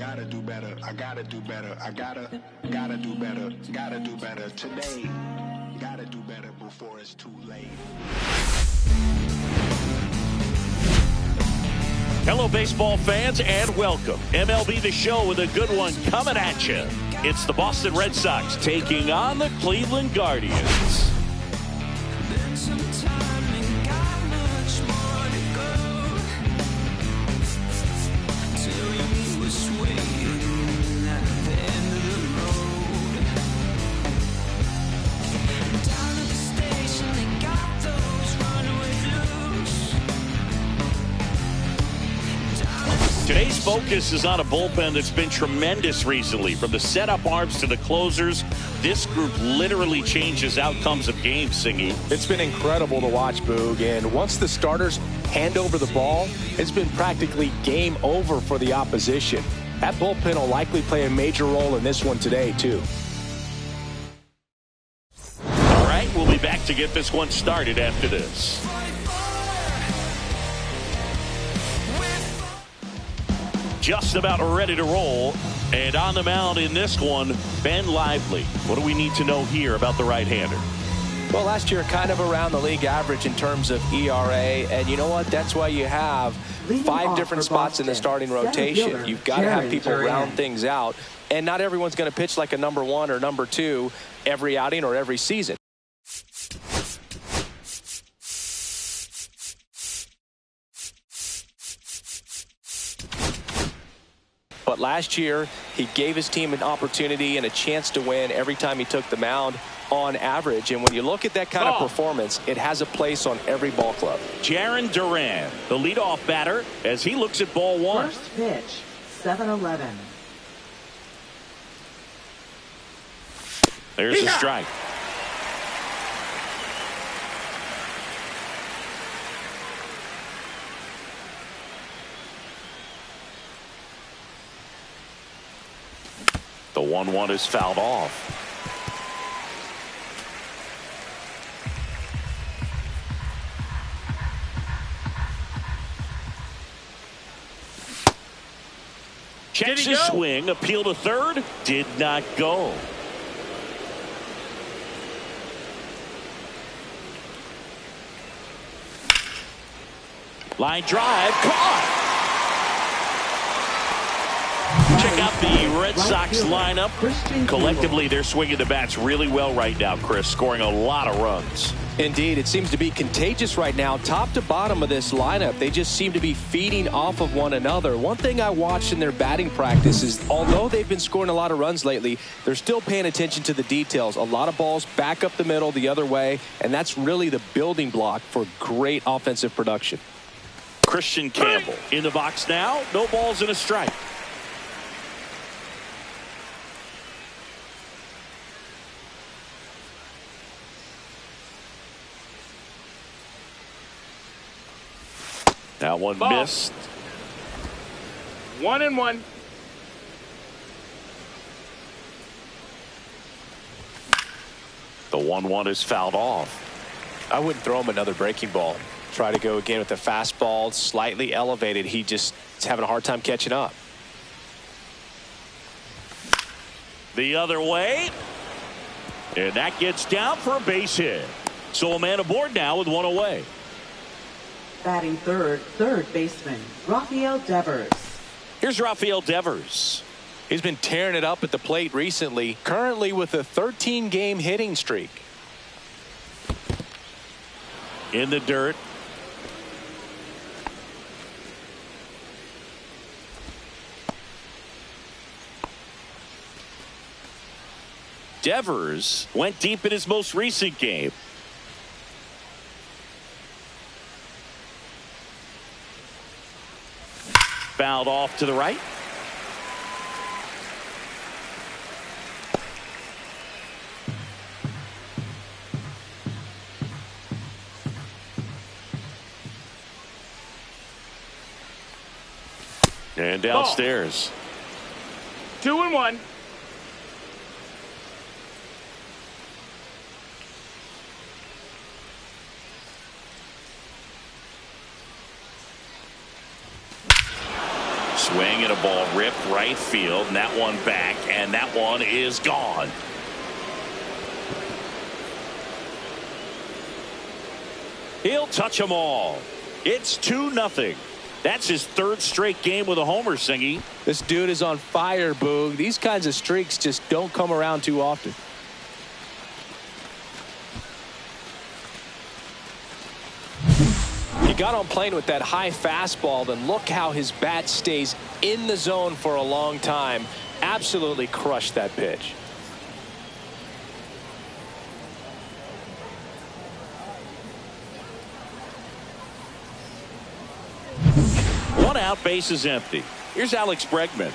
gotta do better. I gotta do better. I gotta do better. Gotta do better today. Gotta do better before it's too late. Hello, baseball fans, and welcome. MLB The Show with a good one coming at you. It's the Boston Red Sox taking on the Cleveland Guardians. Today's focus is on a bullpen that's been tremendous recently. From the setup arms to the closers, this group literally changes outcomes of games, Singy. It's been incredible to watch, Boog. And once the starters hand over the ball, it's been practically game over for the opposition. That bullpen will likely play a major role in this one today, too. All right, we'll be back to get this one started after this. Just about ready to roll, and on the mound in this one, Ben Lively. What do we need to know here about the right-hander? Well, last year kind of around the league average in terms of ERA, and you know what? That's why you have 5 different spots in the starting rotation. You've got to have people round things out, and not everyone's going to pitch like a number 1 or number 2 every outing or every season. But last year, he gave his team an opportunity and a chance to win every time he took the mound on average. And when you look at that kind of performance, it has a place on every ball club. Jarren Duran, the leadoff batter, as he looks at ball 1. First pitch, 7-11. There's a strike. The 1-1 is fouled off. Checks his swing, appeal to third, did not go. Line drive, caught. Check out the Red Sox lineup. Collectively, they're swinging the bats really well right now, Chris, scoring a lot of runs. Indeed, it seems to be contagious right now. Top to bottom of this lineup, they just seem to be feeding off of one another. One thing I watched in their batting practice is, although they've been scoring a lot of runs lately, they're still paying attention to the details. A lot of balls back up the middle the other way, and that's really the building block for great offensive production. Christian Campbell in the box now. No balls and a strike. Now one missed. 1-1. The 1-1 is fouled off. I wouldn't throw him another breaking ball. Try to go again with the fastball, slightly elevated. He just is having a hard time catching up. The other way. And that gets down for a base hit. So a man aboard now with one away. Batting third baseman, Rafael Devers. Here's Rafael Devers. He's been tearing it up at the plate recently, currently with a 13-game hitting streak. In the dirt. Devers went deep in his most recent game. Fouled off to the right. And downstairs. 2-1. Swing and a ball ripped right field, and that one back, and that one is gone. He'll touch them all. It's 2-0. That's his third straight game with a homer, Singy. This dude is on fire, Boog. These kinds of streaks just don't come around too often. He got on plane with that high fastball, then look how his bat stays in the zone for a long time. Absolutely crushed that pitch. One out, base is empty. Here's Alex Bregman.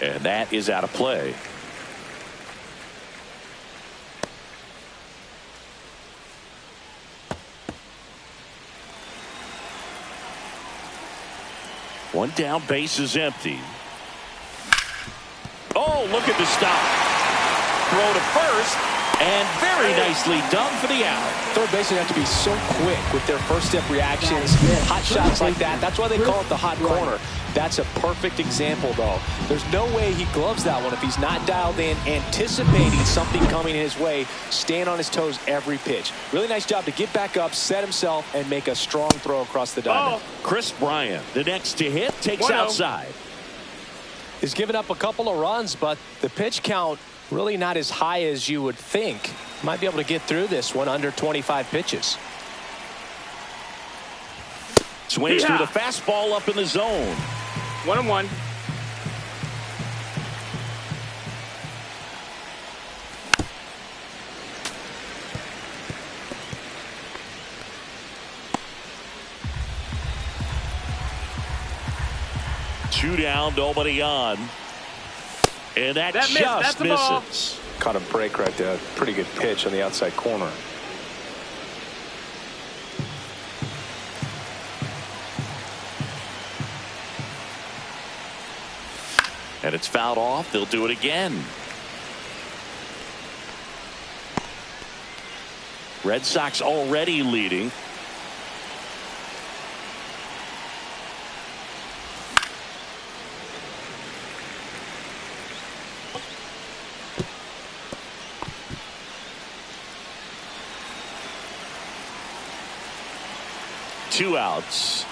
And that is out of play. One down, base is empty. Oh, look at the stop. Throw to first, and very nicely done for the out. Third basemen have to be so quick with their first step reactions. Hot shots like that. That's why they call it the hot corner. That's a perfect example, though. There's no way he gloves that one if he's not dialed in, anticipating something coming his way, staying on his toes every pitch. Really nice job to get back up, set himself, and make a strong throw across the diamond. Chris Bryant, the next to hit, takes outside. He's given up a couple of runs, but the pitch count really not as high as you would think. Might be able to get through this one under 25 pitches. Swings through the fastball up in the zone. 1-1. Two down, nobody on. And that just misses. Caught a break right there. Pretty good pitch on the outside corner. And it's fouled off. They'll do it again. Red Sox already leading. Two outs.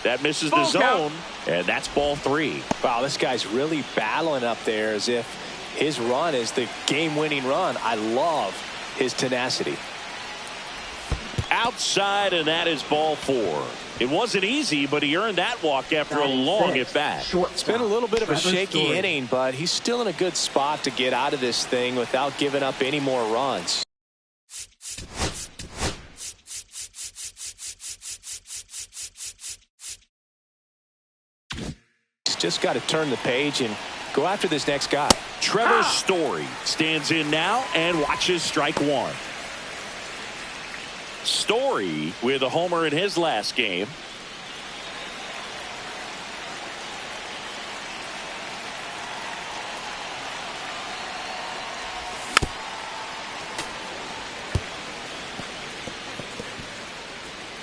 That misses the zone, and that's ball three. Wow, this guy's really battling up there as if his run is the game-winning run. I love his tenacity. Outside, and that is ball four. It wasn't easy, but he earned that walk after a long at-bat. It's been a little bit of a shaky inning, but he's still in a good spot to get out of this thing without giving up any more runs. Just got to turn the page and go after this next guy. Trevor Story stands in now and watches strike one. Story with a homer in his last game.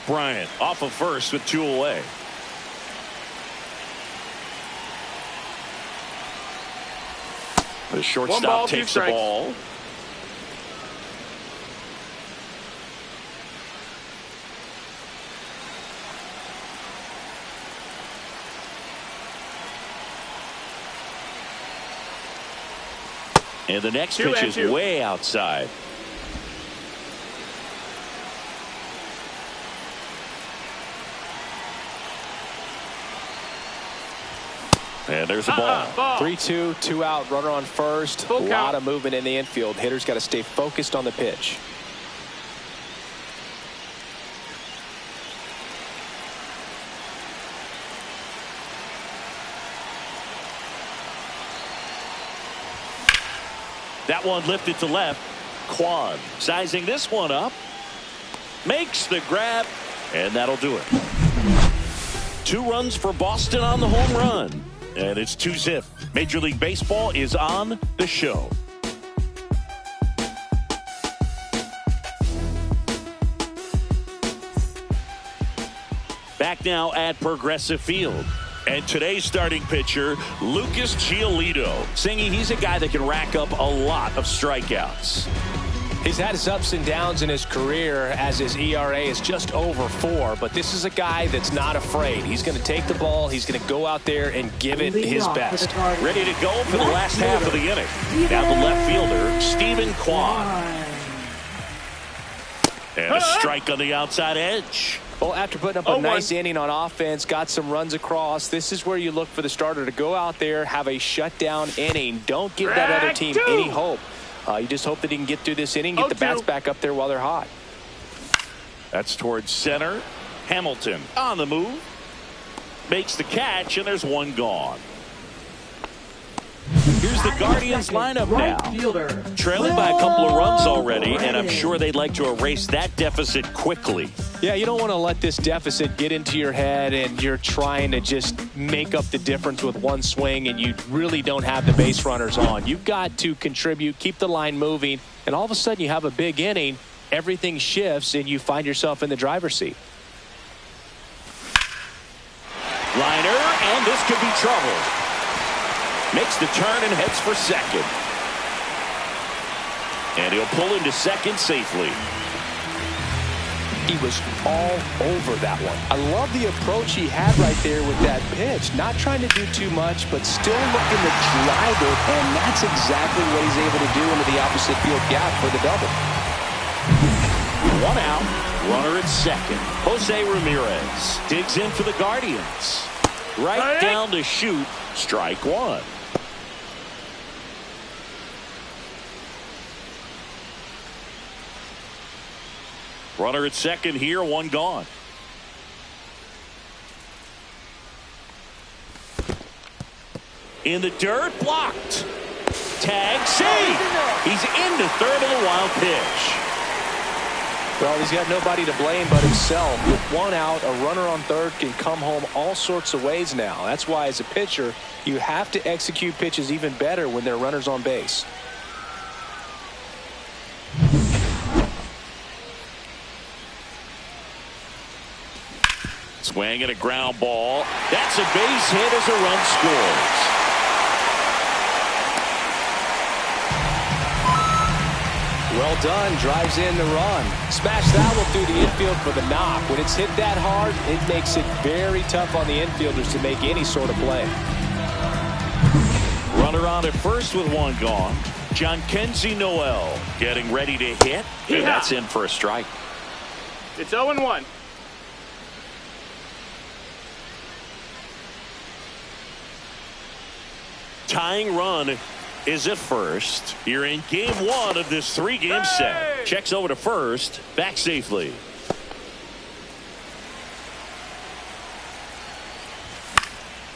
Bryant off of first with two away. The shortstop takes the ball. And the next pitch is way outside. And there's a ball. 3-2, 2 out, runner on first. A lot of movement in the infield. Hitters got to stay focused on the pitch. That one lifted to left. Kwan sizing this one up. Makes the grab, and that'll do it. 2 runs for Boston on the home run. And it's 2-zip. Major League Baseball is on the show. back now at Progressive Field. And today's starting pitcher, Lucas Giolito. Singy, he's a guy that can rack up a lot of strikeouts. He's had his ups and downs in his career as his ERA is just over 4. But this is a guy that's not afraid. He's going to take the ball. He's going to go out there and give it his best. Ready to go for the last half of the inning. Now the left fielder, Stephen Kwan. And a strike on the outside edge. Well, after putting up a nice inning on offense, got some runs across, this is where you look for the starter to go out there, have a shutdown inning. Don't give that other team any hope. You just hope that he can get through this inning, get the bats back up there while they're hot. That's towards center. Hamilton on the move. Makes the catch, and there's one gone. Here's the Guardians lineup now. Trailing by a couple of runs already, and I'm sure they'd like to erase that deficit quickly. Yeah, you don't want to let this deficit get into your head and you're trying to just make up the difference with one swing and you really don't have the base runners on. You've got to contribute, keep the line moving, and all of a sudden you have a big inning, everything shifts, and you find yourself in the driver's seat. Liner, and this could be trouble. Makes the turn and heads for second. And he'll pull into second safely. He was all over that one. I love the approach he had right there with that pitch. Not trying to do too much, but still looking to drive it, and that's exactly what he's able to do into the opposite field gap for the double. One out, runner at second. Jose Ramirez digs in for the Guardians. Right down to shoot, strike one. Runner at second here, one gone. In the dirt, blocked. Tag, save. He's into third of the wild pitch. Well, he's got nobody to blame but himself. With one out, a runner on third can come home all sorts of ways now. That's why, as a pitcher, you have to execute pitches even better when there are runners on base. Swing and a ground ball. That's a base hit as a run scores. Well done. Drives in the run. Smash that one through the infield for the knock. When it's hit that hard, it makes it very tough on the infielders to make any sort of play. Runner on at first with one gone. Jhonkensy Noel getting ready to hit. And that's in for a strike. It's 0-1. Tying run is at first. You're in game one of this 3-game set. Checks over to first. Back safely.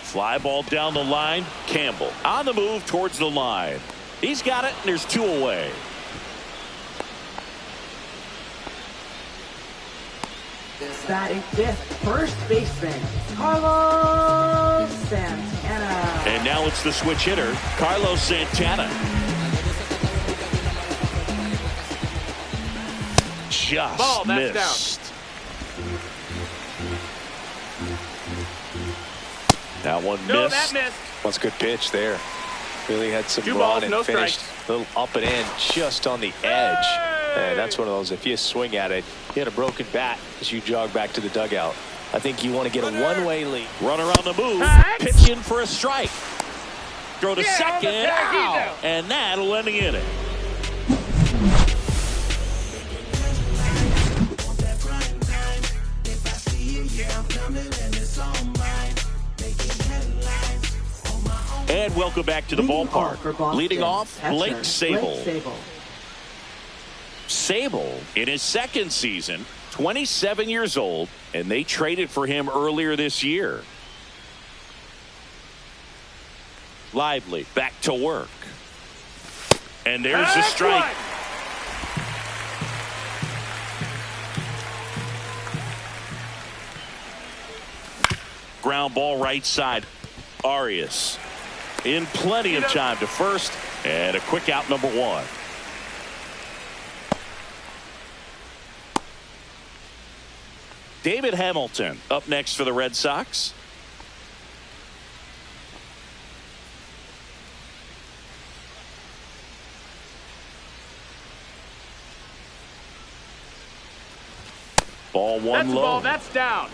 Fly ball down the line. Campbell on the move towards the line. He's got it, and there's 2 away. Batting fifth, first baseman, Carlos Santana. And now it's the switch hitter, Carlos Santana. Just missed. That one missed. No, that missed. That's a good pitch there. Really had some 2 run balls, and no finished strikes. a little up and in just on the edge. And that's one of those, if you swing at it, you had a broken bat as you jog back to the dugout. I think you want to get a one-way lead. Runner on the move, pitching for a strike. Throw to second, and that'll end the inning. And welcome back to the ballpark. Leading off, Blake Sable. Sable, in his second season, 27 years old, and they traded for him earlier this year. Lively, back to work. And there's the strike. Ground ball right side. Arias in plenty of time to first, and a quick out, number 1. David Hamilton up next for the Red Sox. Ball one That's low. ball. That's down.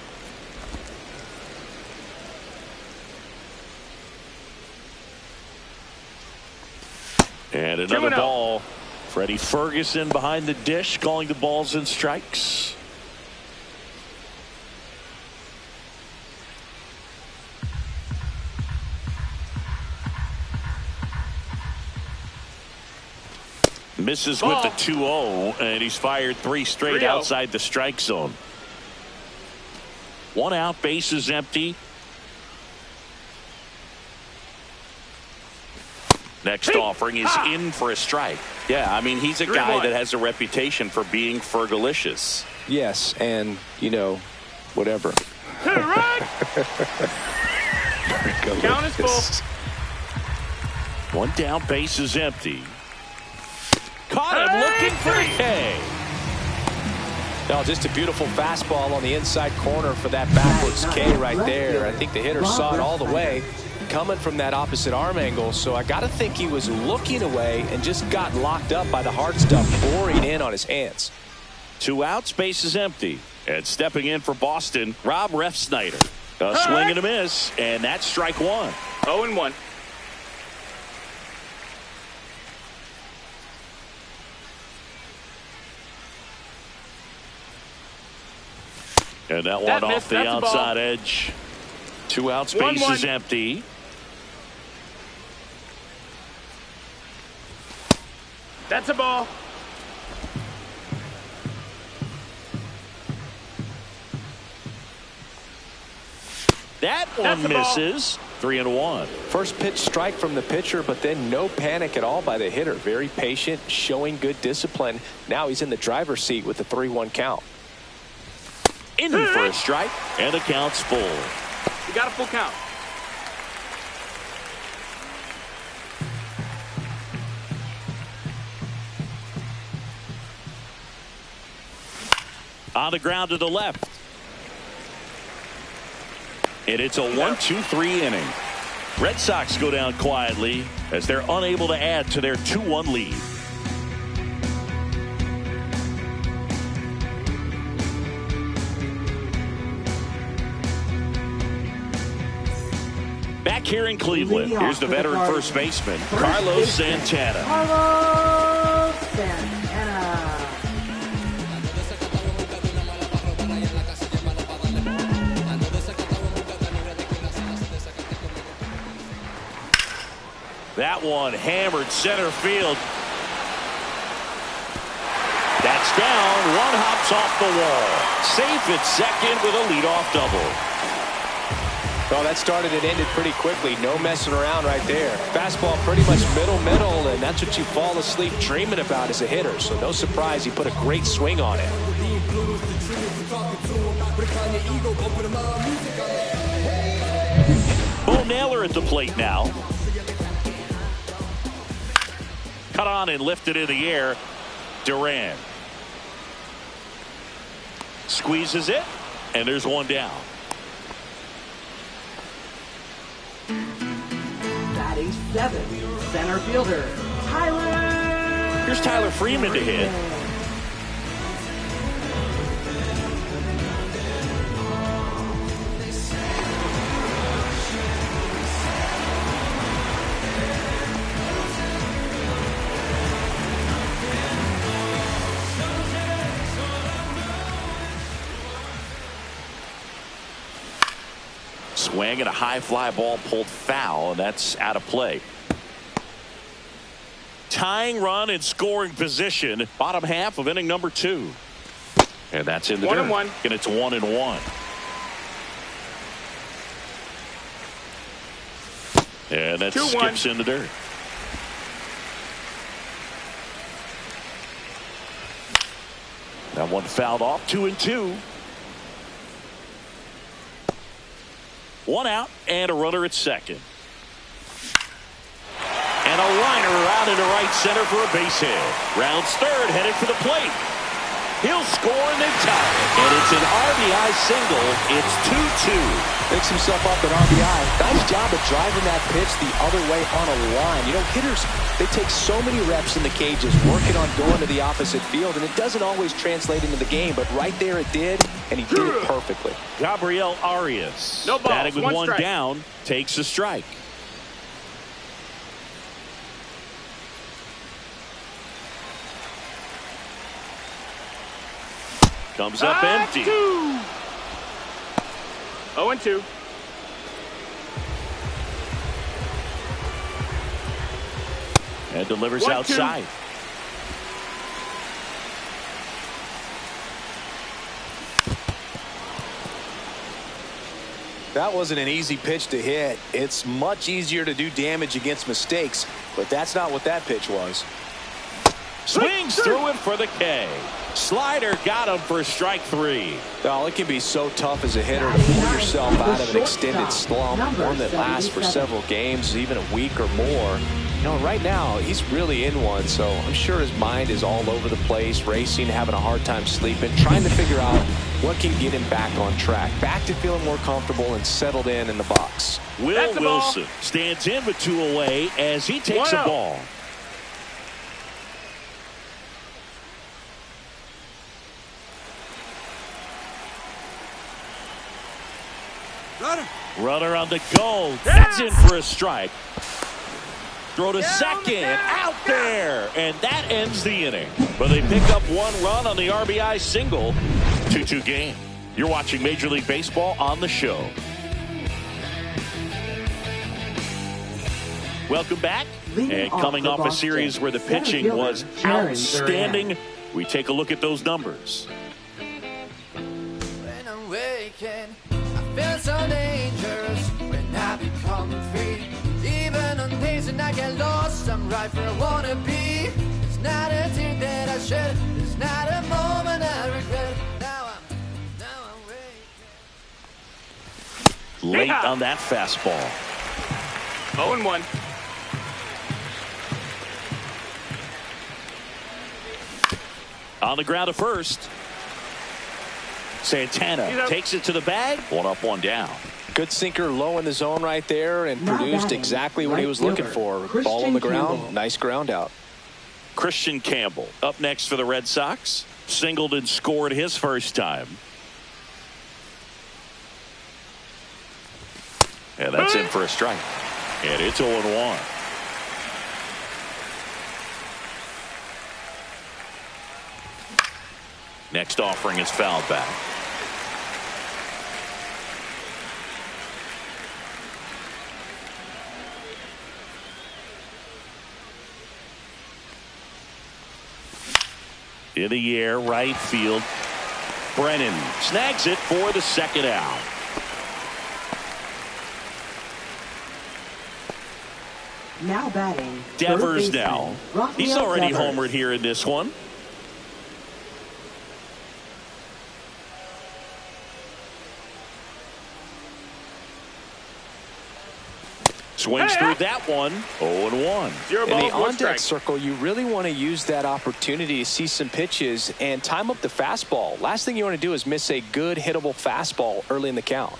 And another 2-0. ball. Freddie Ferguson behind the dish calling the balls and strikes. Misses Ball. with the 2-0, and he's fired 3 straight 3-0. outside the strike zone. 1 out, bases empty. Next offering is in for a strike. Yeah, I mean, he's a guy 3-1. that has a reputation for being fergalicious. Yes, and, you know, whatever. Hit it right. Count is full. 1 down, bases empty. Caught him looking for a K. No, just a beautiful fastball on the inside corner for that backwards K right there. I think the hitter saw it all the way coming from that opposite arm angle, so I got to think he was looking away and just got locked up by the hard stuff pouring in on his hands. 2 outs, bases empty. And stepping in for Boston, Rob Refsnyder. A swing and a miss, and that's strike 1. 0-1. And that one That off missed. the That's a ball. outside edge. 2 outs, 1-1. bases empty. That's a ball. That one That's a ball. misses. 3-1. First pitch strike from the pitcher, but then no panic at all by the hitter. Very patient, showing good discipline. Now he's in the driver's seat with the 3-1 count. In for a strike, and the count's full. You got a full count. On the ground to the left. And it's a 1-2-3 inning. Red Sox go down quietly as they're unable to add to their 2-1 lead. Back here in Cleveland, here's the veteran first baseman, Carlos Santana. Carlos Santana. That one hammered center field. That's down. One hops off the wall. Safe at second with a leadoff double. Well, that started and ended pretty quickly. No messing around right there. Fastball pretty much middle, and that's what you fall asleep dreaming about as a hitter. So no surprise he put a great swing on it. Bo Naylor at the plate now. Cut on and lifted in the air. Duran squeezes it, and there's one down. Batting 7th, center fielder, Tyler. Here's Tyler Freeman to hit. Swing and a high fly ball pulled foul, and that's out of play. Tying run in scoring position, bottom half of inning number 2. And that's in the dirt. 1-1. And it's 1-1. And that 2-1. skips in the dirt. That one fouled off. 2-2. 1 out and a runner at second. And a liner out into right center for a base hit. Rounds third, headed for the plate. He'll score and then tie it. And it's an RBI single. It's 2-2. Picks himself up an RBI. Nice job of driving that pitch the other way on a line. You know, hitters, they take so many reps in the cages working on going to the opposite field, and it doesn't always translate into the game, but right there it did, and he did it perfectly. Gabriel Arias, no balls, batting with one strike. down, takes a strike. Comes up empty. 0-2. And delivers 1-2. outside. That wasn't an easy pitch to hit. It's much easier to do damage against mistakes, but that's not what that pitch was. Swings through it for the K. Slider got him for strike 3. Well, it can be so tough as a hitter to pull yourself out of an extended slump, one that lasts for several games, even a week or more. You know, right now, he's really in one, so I'm sure his mind is all over the place, racing, having a hard time sleeping, trying to figure out what can get him back on track, back to feeling more comfortable and settled in the box. Will Wilson stands in with 2 away as he takes a ball. Runner on the go. That's in for a strike. Throw to second. Out there. And that ends the inning. But they pick up 1 run on the RBI single. 2-2 game. You're watching Major League Baseball on the show. Welcome back. And coming off a series where the pitching was outstanding, we take a look at those numbers. When I'm waking, I feel so dangerous when I become free. Even on days when I get lost, I'm right where I wanna be. It's not a thing that I should, it's not a moment I regret. Now I'm waking. Late on that fastball. 0-1. On the ground to first. Santana takes it to the bag. 1 up, 1 down. Good sinker low in the zone right there and produced exactly what he was looking for. Ball on the ground. Nice ground out. Christian Campbell up next for the Red Sox. Singled and scored his first time. And that's in for a strike. And it's 0-1. Next offering is fouled back. In the air, right field. Brennan snags it for the second out. Now batting. Devers now. He's already homered here in this one. Swings through that one. 0-1. In the on-deck circle, you really want to use that opportunity to see some pitches and time up the fastball. Last thing you want to do is miss a good hittable fastball early in the count.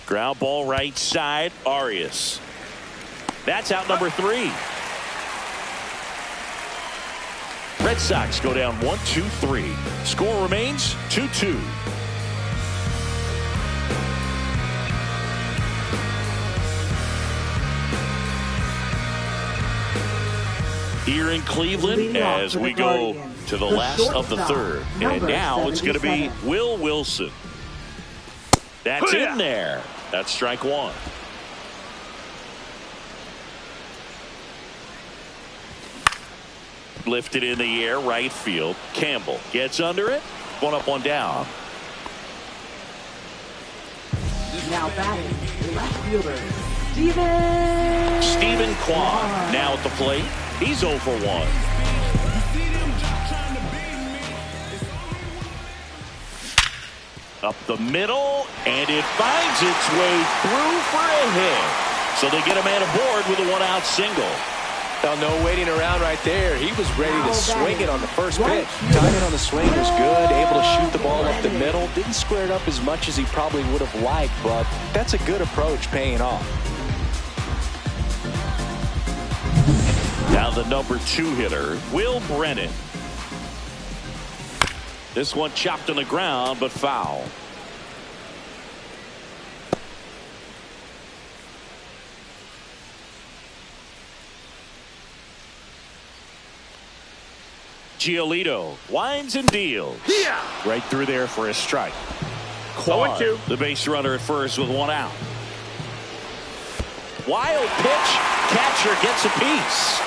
Ground ball right side. Arias. That's out number 3. Red Sox go down 1-2-3. Score remains 2-2. Here in Cleveland as we go to the last of the third. And now it's going to be Will Wilson. That's in there. That's strike 1. Lifted in the air, right field. Campbell gets under it. 1 up, 1 down. Now batting, left fielder, Stephen Kwan now at the plate. He's 0 for 1. Up the middle, and it finds its way through for a hit. So they get a man aboard with a one-out single. Well, no waiting around right there. He was ready to swing it on the first pitch. Timing on the swing was good, able to shoot the ball up the middle. Didn't square it up as much as he probably would have liked, but that's a good approach paying off. Now the number 2 hitter, Will Brennan. This one chopped on the ground, but foul. Giolito winds and deals. Yeah. Right through there for a strike. 0-2. The base runner at first with one out. Wild pitch. Catcher gets a piece.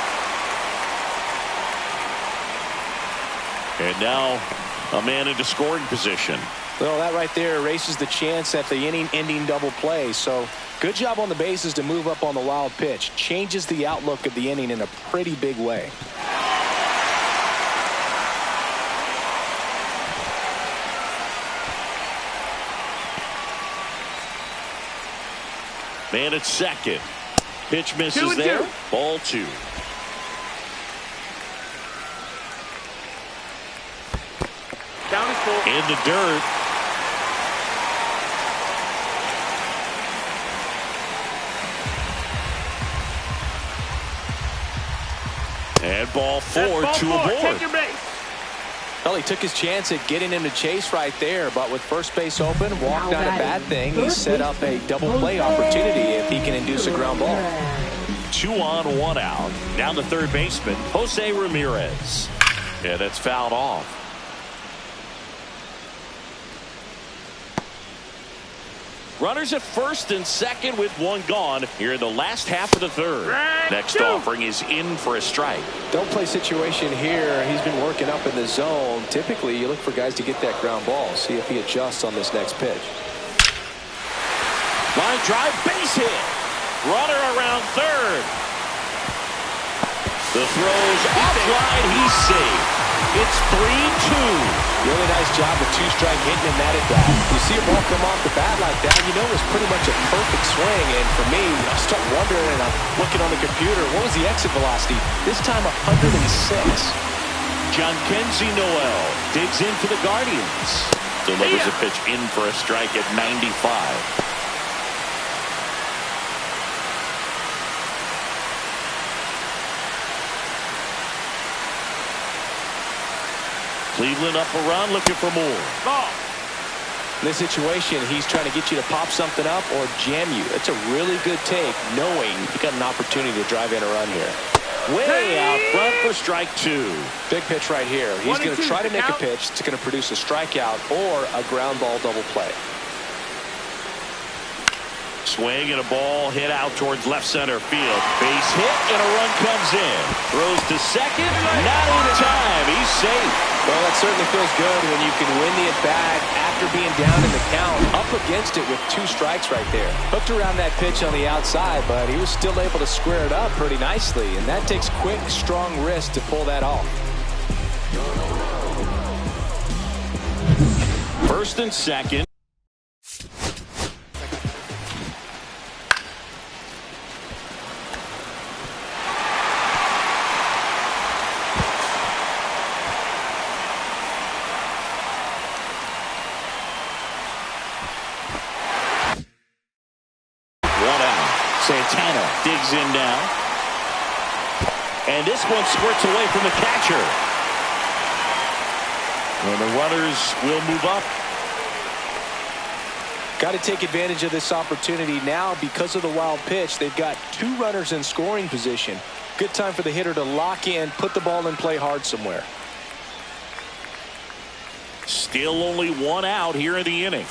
And now a man into scoring position. Well, that right there erases the chance at the inning-ending double play. So good job on the bases to move up on the wild pitch. Changes the outlook of the inning in a pretty big way. Man at second. Pitch misses there. 2-2. Ball 2. Down is full. In the dirt. And ball 4 That's to ball 4. aboard. Take your base. Well, he took his chance at getting him to chase right there, but with first base open, walk not a bad thing. He set up a double play opportunity if he can induce a ground ball. 2 on, 1 out. Down the third baseman, Jose Ramirez. Yeah, that's fouled off. Runners at first and second with one gone here in the last half of the third. Next offering is in for a strike. Don't play situation here. He's been working up in the zone. Typically, you look for guys to get that ground ball. See if he adjusts on this next pitch. Line drive, base hit. Runner around third. The throw's offline. He's safe. It's 3-2. Really nice job with 2-strike hitting him that at bat. You see a ball come off the bat like that, you know it was pretty much a perfect swing. And for me, I start wondering, and I'm looking on the computer, what was the exit velocity? This time 106. John Kenzie Noel digs in for the Guardians. Delivers a pitch in for a strike at 95. Cleveland up a run, looking for more. Ball. In this situation, he's trying to get you to pop something up or jam you. It's a really good take, knowing you got an opportunity to drive in a run here. Way out front for strike 2. Big pitch right here. He's going to try to make a pitch that's going to produce a strikeout or a ground ball double play. Swing and a ball hit out towards left center field. Base hit and a run comes in. Throws to second. Not in time. He's safe. Well, that certainly feels good when you can win the at-bat after being down in the count, up against it with 2 strikes right there. Hooked around that pitch on the outside, but he was still able to square it up pretty nicely, and that takes quick, strong wrist to pull that off. First and second. Santana digs in now. And this one squirts away from the catcher. And the runners will move up. Got to take advantage of this opportunity now because of the wild pitch. They've got 2 runners in scoring position. Good time for the hitter to lock in, put the ball in play hard somewhere. Still only 1 out here in the inning.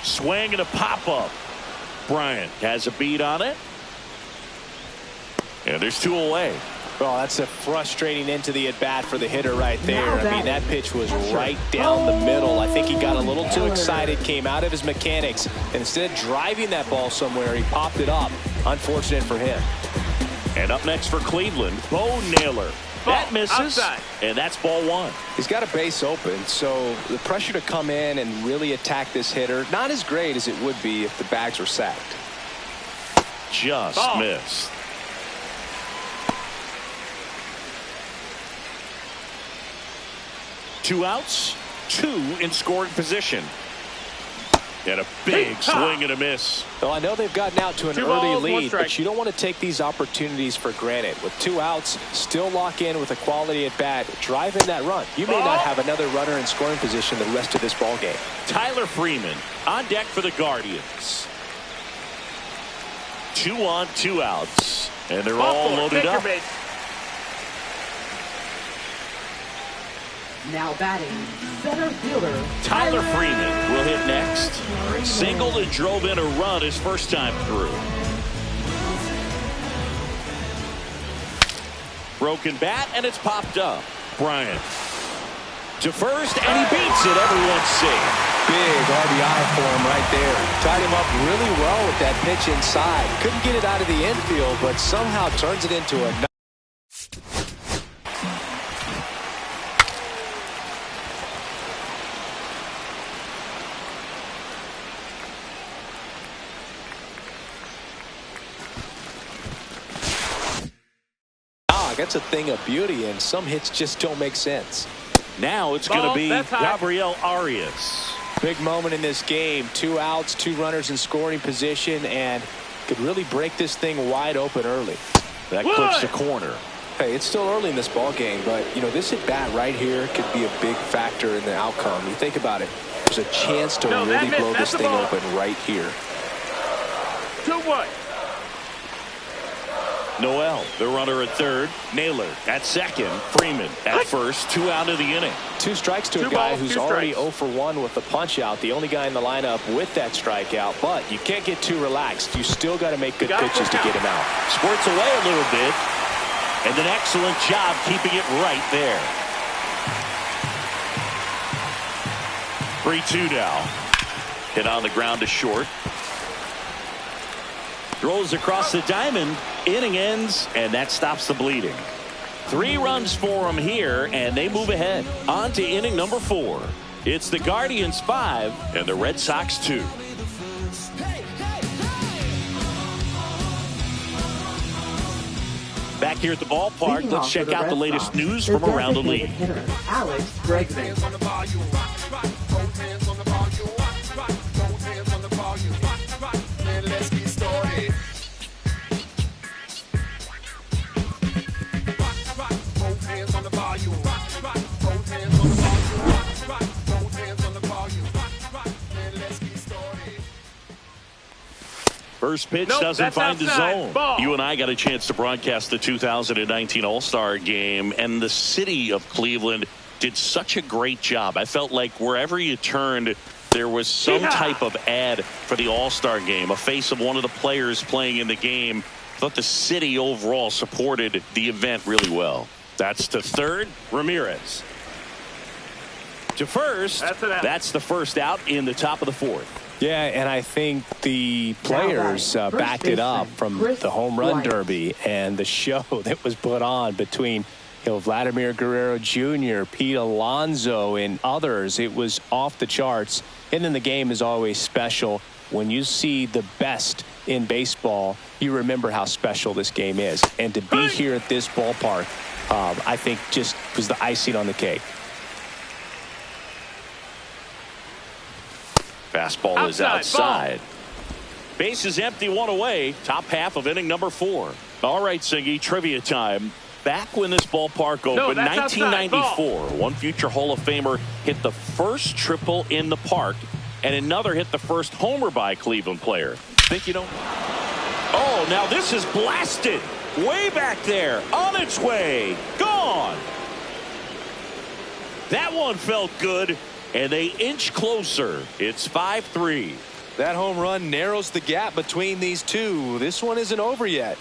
Swing and a pop-up. Bryant has a beat on it. And there's 2 away. Well, that's a frustrating end to the at-bat for the hitter right there. I mean, that pitch was right down the middle. I think he got a little too excited, came out of his mechanics, and instead of driving that ball somewhere, he popped it up. Unfortunate for him. And up next for Cleveland, Bo Naylor. That misses, outside. And that's ball one. He's got a base open, so the pressure to come in and really attack this hitter, not as great as it would be if the bags were sacked. Just missed. Two outs, two in scoring position. And a big swing and a miss. Well, I know they've gotten out to an early lead, but you don't want to take these opportunities for granted. With two outs, still lock in with a quality at bat, drive in that run. You may not have another runner in scoring position the rest of this ball game. Tyler Freeman on deck for the Guardians. 2 on, 2 outs, and they're all loaded up. Now batting, center fielder Tyler Freeman will hit next. Singled and drove in a run his first time through. Broken bat, and it's popped up. Bryant to first, and he beats it. Everyone's safe. Big RBI for him right there. Tied him up really well with that pitch inside. Couldn't get it out of the infield, but somehow turns it into a that's a thing of beauty, and some hits just don't make sense. Now it's going to be Gabriel Arias. Big moment in this game. 2 outs, 2 runners in scoring position, and could really break this thing wide open early. That clips the corner. Hey, it's still early in this ball game, but you know, this at bat right here could be a big factor in the outcome. You think about it. There's a chance to really blow this thing open right here. 2-1. Noel, the runner at third. Naylor at second. Freeman at first. 2 out of the inning. 2 strikes to a guy who's already 0 for 1 with the punch out. The only guy in the lineup with that strikeout. But you can't get too relaxed. You still got to make good pitches to get him out. Squirts away a little bit. And an excellent job keeping it right there. 3-2 now. Hit on the ground to short. Throws across the diamond. Inning ends, and that stops the bleeding. 3 runs for him here, and they move ahead. On to inning number 4. It's the Guardians 5 and the Red Sox 2. Back here at the ballpark, let's check out the latest news from around the league. Alex Bregman. First pitch doesn't find the zone. You and I got a chance to broadcast the 2019 All-Star Game, and the city of Cleveland did such a great job. I felt like wherever you turned, there was some type of ad for the All-Star Game, a face of one of the players playing in the game. I thought the city overall supported the event really well. That's to third, Ramirez. To first, that's the first out in the top of the 4th. Yeah, and I think the players backed it up from the home run derby and the show that was put on between Vladimir Guerrero Jr., Pete Alonso, and others. It was off the charts. And then the game is always special. When you see the best in baseball, you remember how special this game is. And to be here at this ballpark, I think just was the icing on the cake. Fastball is outside. Base is empty, 1 away. Top half of inning number 4. All right, Singy, trivia time. Back when this ballpark opened, 1994, one future Hall of Famer hit the first triple in the park, and another hit the first homer by a Cleveland player. Think you don't? Oh, now this is blasted. Way back there. On its way. Gone. That one felt good. And they inch closer. It's 5-3. That home run narrows the gap between these two. This one isn't over yet.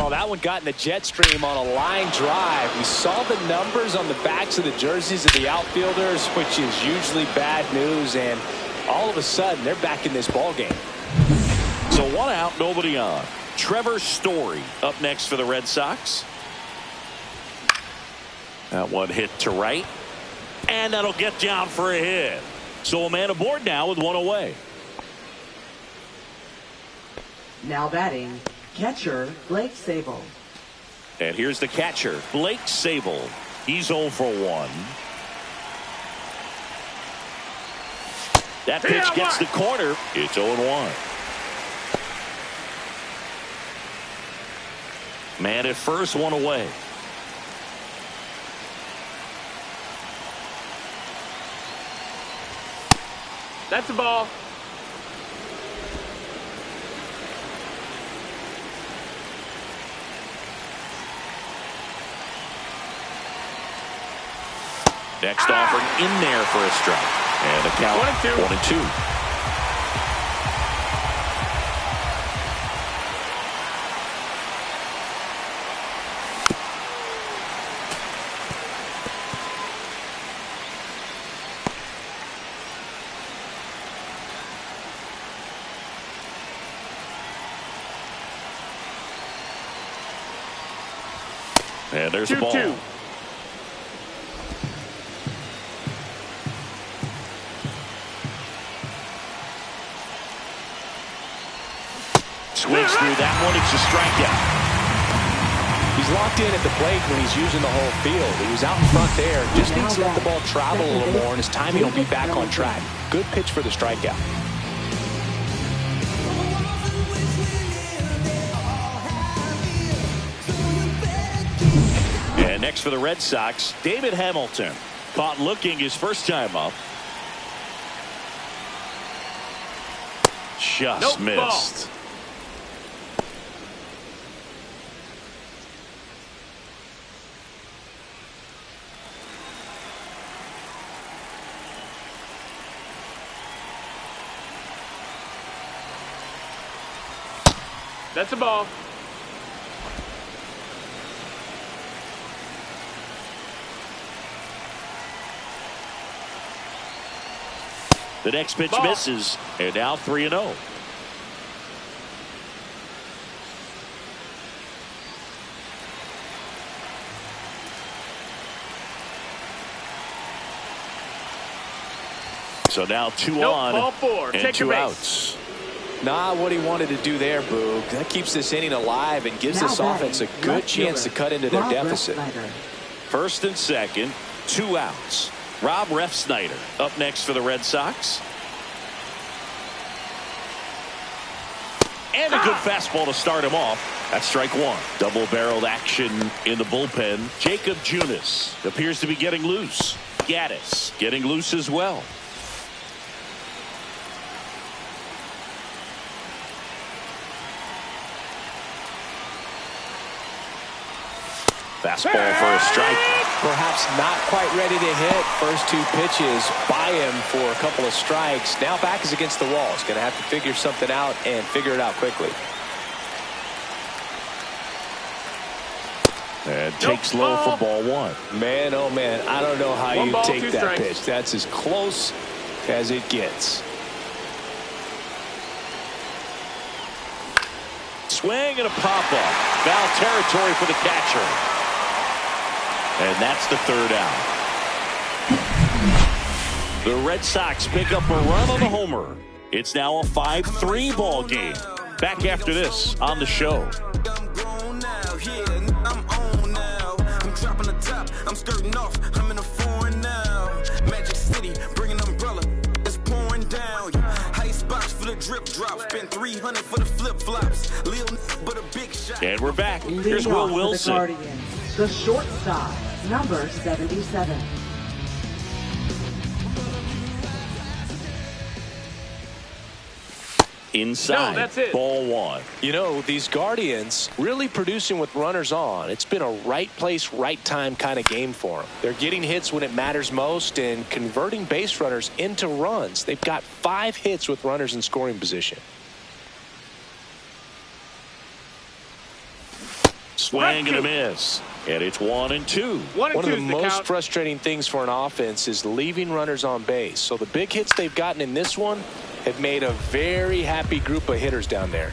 Oh, that one got in the jet stream on a line drive. We saw the numbers on the backs of the jerseys of the outfielders, which is usually bad news, and all of a sudden they're back in this ball game. So 1 out, nobody on. Trevor Story up next for the Red Sox. That one hit to right, and that'll get down for a hit. So a man aboard now with 1 away. Now batting, catcher Blake Sable. And here's the catcher, Blake Sable. He's 0 for 1. That pitch gets the corner. It's 0-1. Man at first, 1 away. That's a ball. Next offering in there for a strike. And the count 1-2. And there's the ball. 2-2. Swings through that one. It's a strikeout. He's locked in at the plate when he's using the whole field. He was out in front there. Just needs to let the ball travel a little more, and his timing will be back on track. Good pitch for the strikeout. And next for the Red Sox, David Hamilton. Caught looking his first time up. Just missed. Ball. That's a ball. The next pitch misses, and now 3-0. So now 2 on ball 4. and Take 2 your base. outs. Not what he wanted to do there, Boog. That keeps this inning alive and gives this offense a good chance to cut into their deficit. First and second, 2 outs. Rob Refsnyder up next for the Red Sox. And a good fastball to start him off. That's strike 1. Double-barreled action in the bullpen. Jacob Junis appears to be getting loose. Gaddis getting loose as well. Fastball for a strike. Perhaps not quite ready to hit. First 2 pitches by him for a couple of strikes. Now back is against the wall. He's going to have to figure something out and figure it out quickly. And takes low for ball 1. Man, oh man, I don't know how you take that strikes. pitch. That's as close as it gets. Swing and a pop-up. Foul territory for the catcher. And that's the 3rd out. The Red Sox pick up a run on the homer. It's now a 5-3 ball game. Back after this on the show. I'm skirting off. I'm in a foreign now. Magic City, bring an umbrella. It's pouring down. Ice box for the drip drop. Spend 300 for the flip flops. Little but a big shot. And we're back. Here's Will Wilson. The Guardians, the shortstop, number 77. Inside. No, that's it. Ball 1. You know, these Guardians really producing with runners on. It's been a right place, right time kind of game for them. They're getting hits when it matters most and converting base runners into runs. They've got 5 hits with runners in scoring position. Swing and a miss. And it's 1-2. One of the most frustrating things for an offense is leaving runners on base. So the big hits they've gotten in this one have made a very happy group of hitters down there.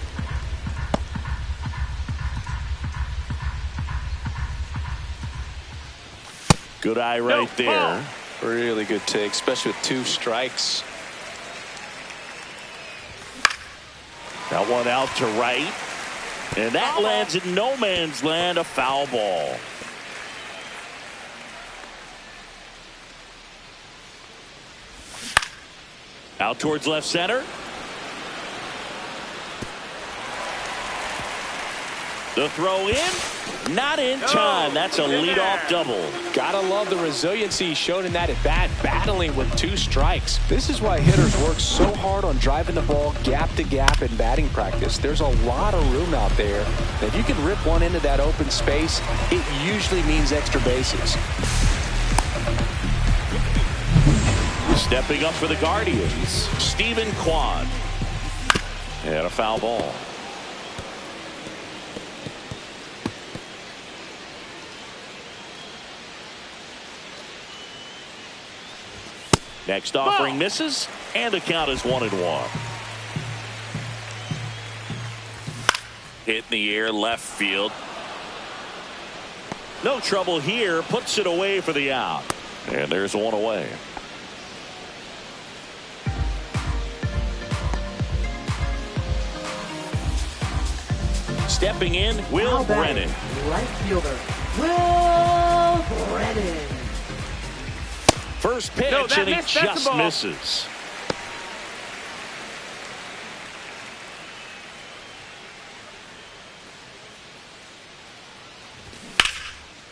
Good eye right there. Really good take, especially with 2 strikes. That one out to right. And that lands in no man's land, a foul ball. Out towards left center. The throw in, not in time. That's a leadoff double. Gotta love the resiliency shown in that at bat, battling with 2 strikes. This is why hitters work so hard on driving the ball gap to gap in batting practice. There's a lot of room out there. If you can rip one into that open space, it usually means extra bases. Stepping up for the Guardians, Stephen Kwan. And a foul ball. Next offering misses, and the count is 1-1. Hit in the air, left field. No trouble here, puts it away for the out. And there's one away. Stepping in, Will Brennan. Right fielder, Will Brennan. First pitch, and he just misses.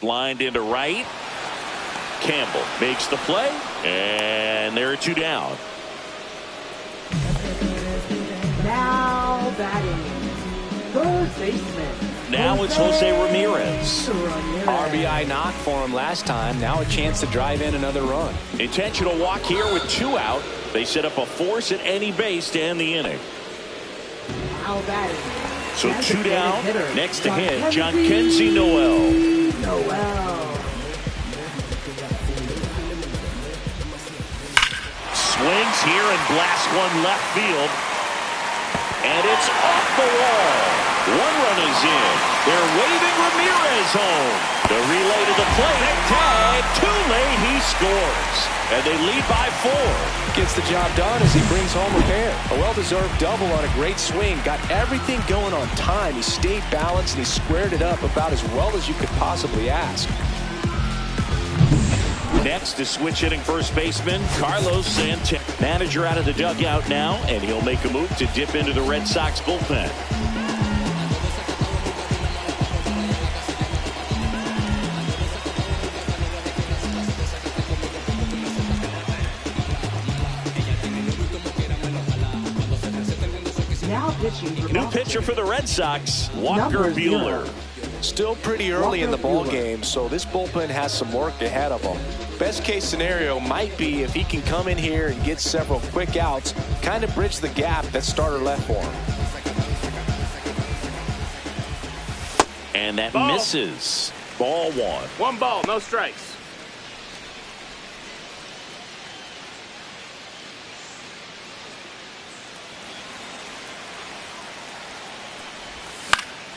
Blind into right. Campbell makes the play, and there are 2 down. Now batting, third baseman. Now it's Jose Ramirez. RBI knock for him last time. Now a chance to drive in another run. Intentional walk here with 2 out. They set up a force at any base to end the inning. Now batting. So 2 down. Next to hit, John Kenzie Noel. Swings here and blasts one left field. And it's off the wall. 1 run is in. They're waving Ramirez home. The relay to the plate. Tag. Too late. He scores. And they lead by 4. Gets the job done as he brings home a pair. A well-deserved double on a great swing. Got everything going on time. He stayed balanced and he squared it up about as well as you could possibly ask. Next is switch hitting first baseman Carlos Santana. Manager out of the dugout now, and he'll make a move to dip into the Red Sox bullpen. New pitcher for the Red Sox, Walker Buehler. Still pretty early in the ball game, so this bullpen has some work ahead of them. Best case scenario might be if he can come in here and get several quick outs, kind of bridge the gap that starter left for him. And that misses. Ball 1. 1 ball, no strikes.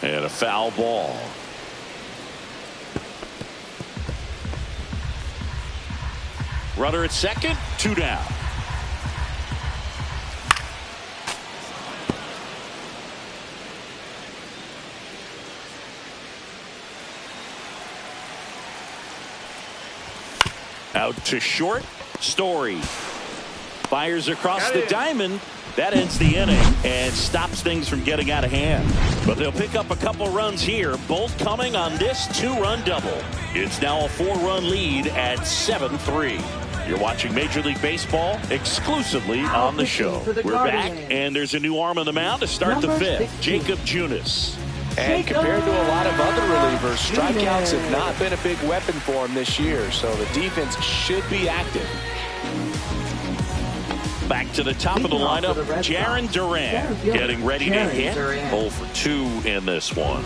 And a foul ball. Runner at second, 2 down. Out to short, Story. Fires across the diamond. That ends the inning and stops things from getting out of hand. But they'll pick up a couple runs here, both coming on this 2-run double. It's now a 4-run lead at 7-3. You're watching Major League Baseball exclusively on the show. We're back, and there's a new arm on the mound to start the 5th, Jacob Junis. And compared to a lot of other relievers, strikeouts have not been a big weapon for him this year, so the defense should be active. Back to the top of the lineup, Jarren Duran getting ready to hit. 0 for 2 in this one.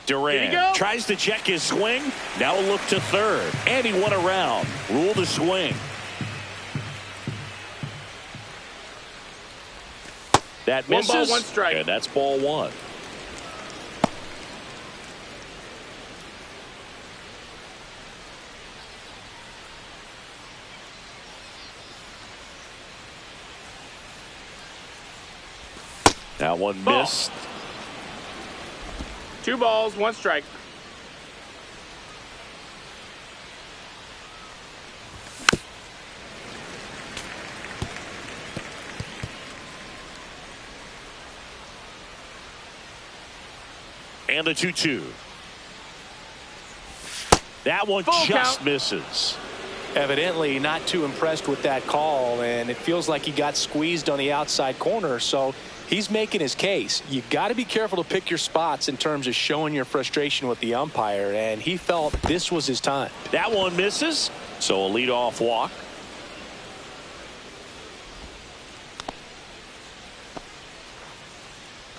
Durant tries to check his swing. Now a look to third. And he went around. Rule the swing. That misses. 1 ball, 1 strike. And that's ball 1. That one missed. 2 balls, 1 strike. And the 2-2. That one Full just count. Misses. Evidently not too impressed with that call, and it feels like he got squeezed on the outside corner, so he's making his case. You got to be careful to pick your spots in terms of showing your frustration with the umpire, and he felt this was his time. That one misses, so a leadoff walk.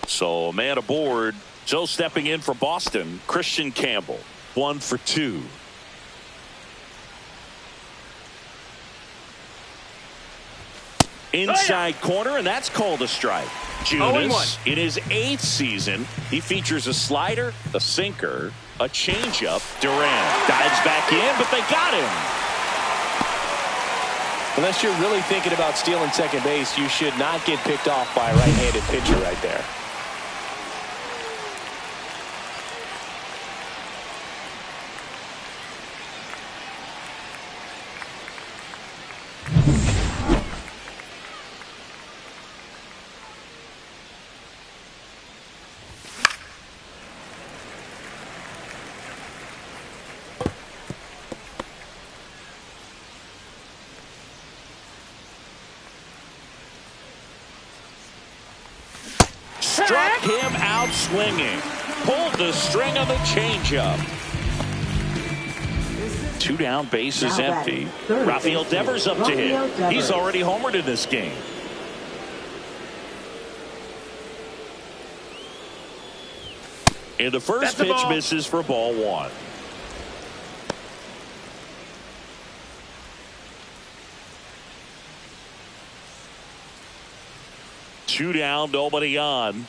So a man aboard. So stepping in for Boston, Christian Campbell. 1 for 2. Inside corner, and that's called a strike. Junis, in his 8th season, he features a slider, a sinker, a changeup. Durant dives back in, but they got him. Unless you're really thinking about stealing second base, you should not get picked off by a right-handed pitcher right there. Struck him out swinging. Pulled the string of the changeup. 2 down, base is empty. Rafael Devers up to hit. He's already homered in this game. And the first pitch misses for ball 1. Two down, nobody on.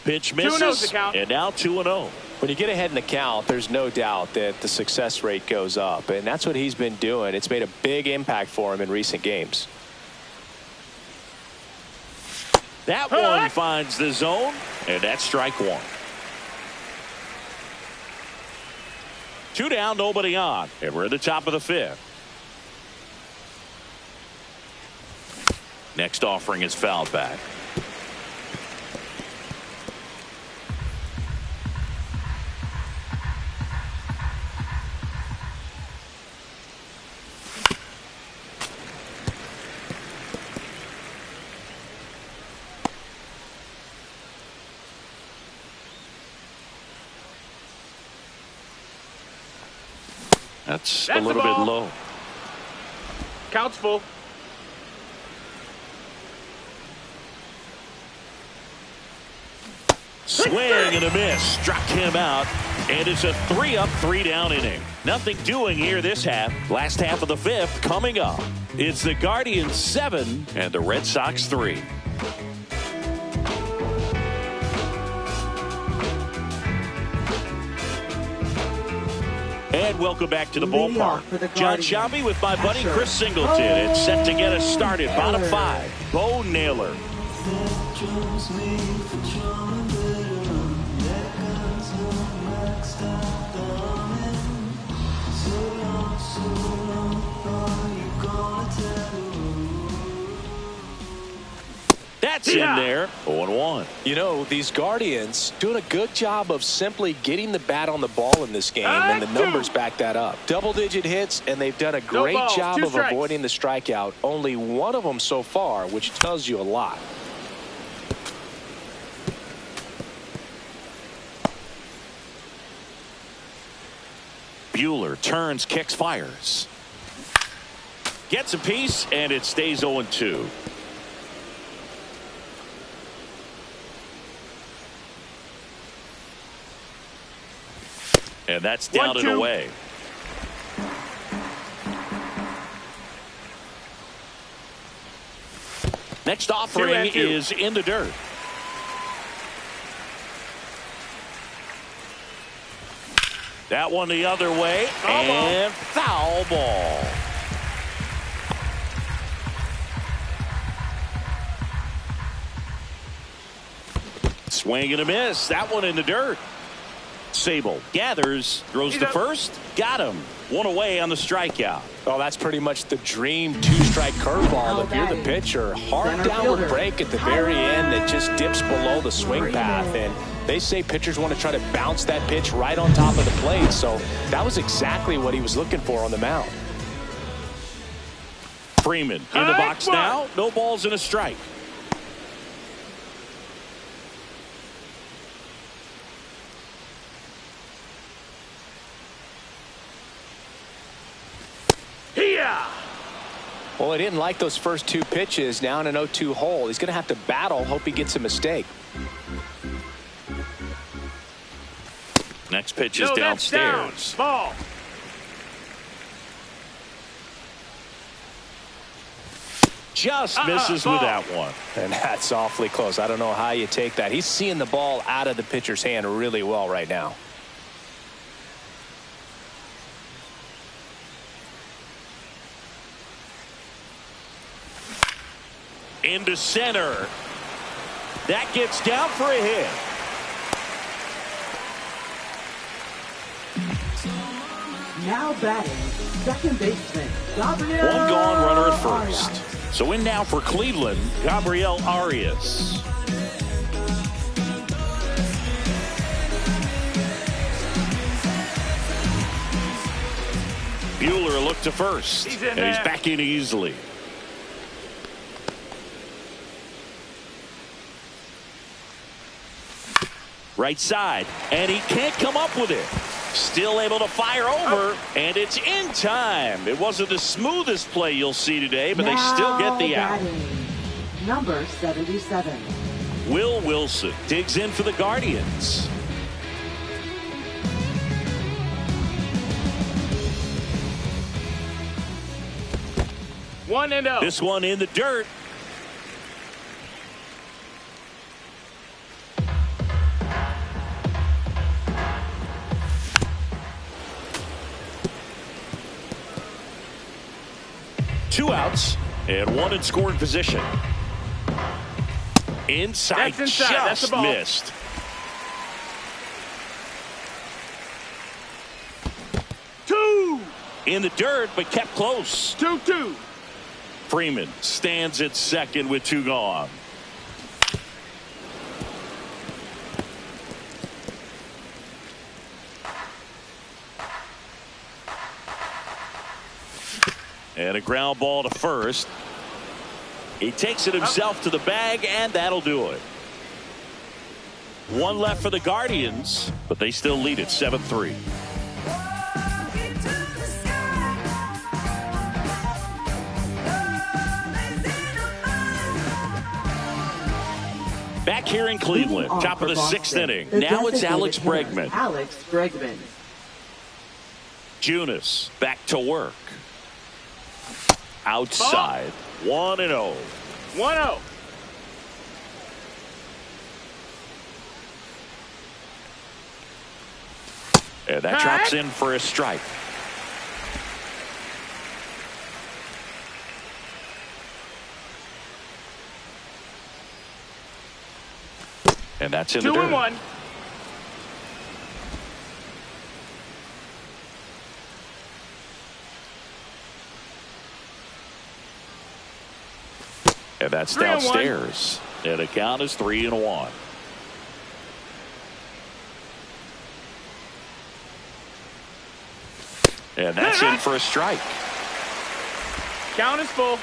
Pitch misses, and now 2-0. When you get ahead in the count, there's no doubt that the success rate goes up, and that's what he's been doing. It's made a big impact for him in recent games. That one finds the zone, and that's strike 1. 2 down, nobody on, and we're at the top of the 5th. Next offering is fouled back. That's a little bit low. Count's full. Swing and a miss. Struck him out. And it's a 3-up, 3-down inning. Nothing doing here this half. Last half of the 5th coming up. It's the Guardians 7 and the Red Sox 3. And welcome back to the ballpark. John Shelby with my buddy Chris Singleton. It's set to get us started. Bottom 5. Bo Naylor. That's in there. 0-1. You know, these Guardians doing a good job of simply getting the bat on the ball in this game, and the numbers back that up. Double-digit hits, and they've done a great job of avoiding the strikeout. Only one of them so far, which tells you a lot. Buehler turns, kicks, fires. Gets a piece, and it stays 0-2. And that's down and away. Next offering is in the dirt. That one the other way. And foul ball. Swing and a miss. That one in the dirt. Sable gathers, throws to first. Got him. One away on the strikeout. Oh, that's pretty much the dream two-strike curveball if you're the pitcher. Hard downward break at the very end that just dips below the swing path. And they say pitchers want to try to bounce that pitch right on top of the plate. So that was exactly what he was looking for on the mound. Freeman in the box now. No balls and a strike. Well, he didn't like those first two pitches. Now in an 0-2 hole. He's going to have to battle. Hope he gets a mistake. Next pitch is downstairs. Ball. Just misses with that one. And that's awfully close. I don't know how you take that. He's seeing the ball out of the pitcher's hand really well right now. Into center. That gets down for a hit. Now batting, second baseman, Gabriel. One gone, runner at first. So in now for Cleveland, Gabriel Arias. Buehler looked to first. He's back in easily. Right side, and he can't come up with it. Still able to fire over, and it's in time. It wasn't the smoothest play you'll see today, but they still get the out. Number 77. Will Wilson digs in for the Guardians. One and oh. This one in the dirt. Two outs and one in scoring position. Inside, that's the just ball. Missed. Two In the dirt, but kept close. 2-2. Freeman stands at second with two gone. And a ground ball to first. He takes it himself to the bag, and that'll do it. One left for the Guardians, but they still lead it 7-3. Back here in Cleveland, top of the sixth inning. Now it's Alex Bregman. Alex Bregman. Junis back to work. Outside. 1-0. 1-0. And that drops in for a strike. And that's in the dirt. 2-1. And that's downstairs. And the count is 3-1. And that's in for a strike. Count is full.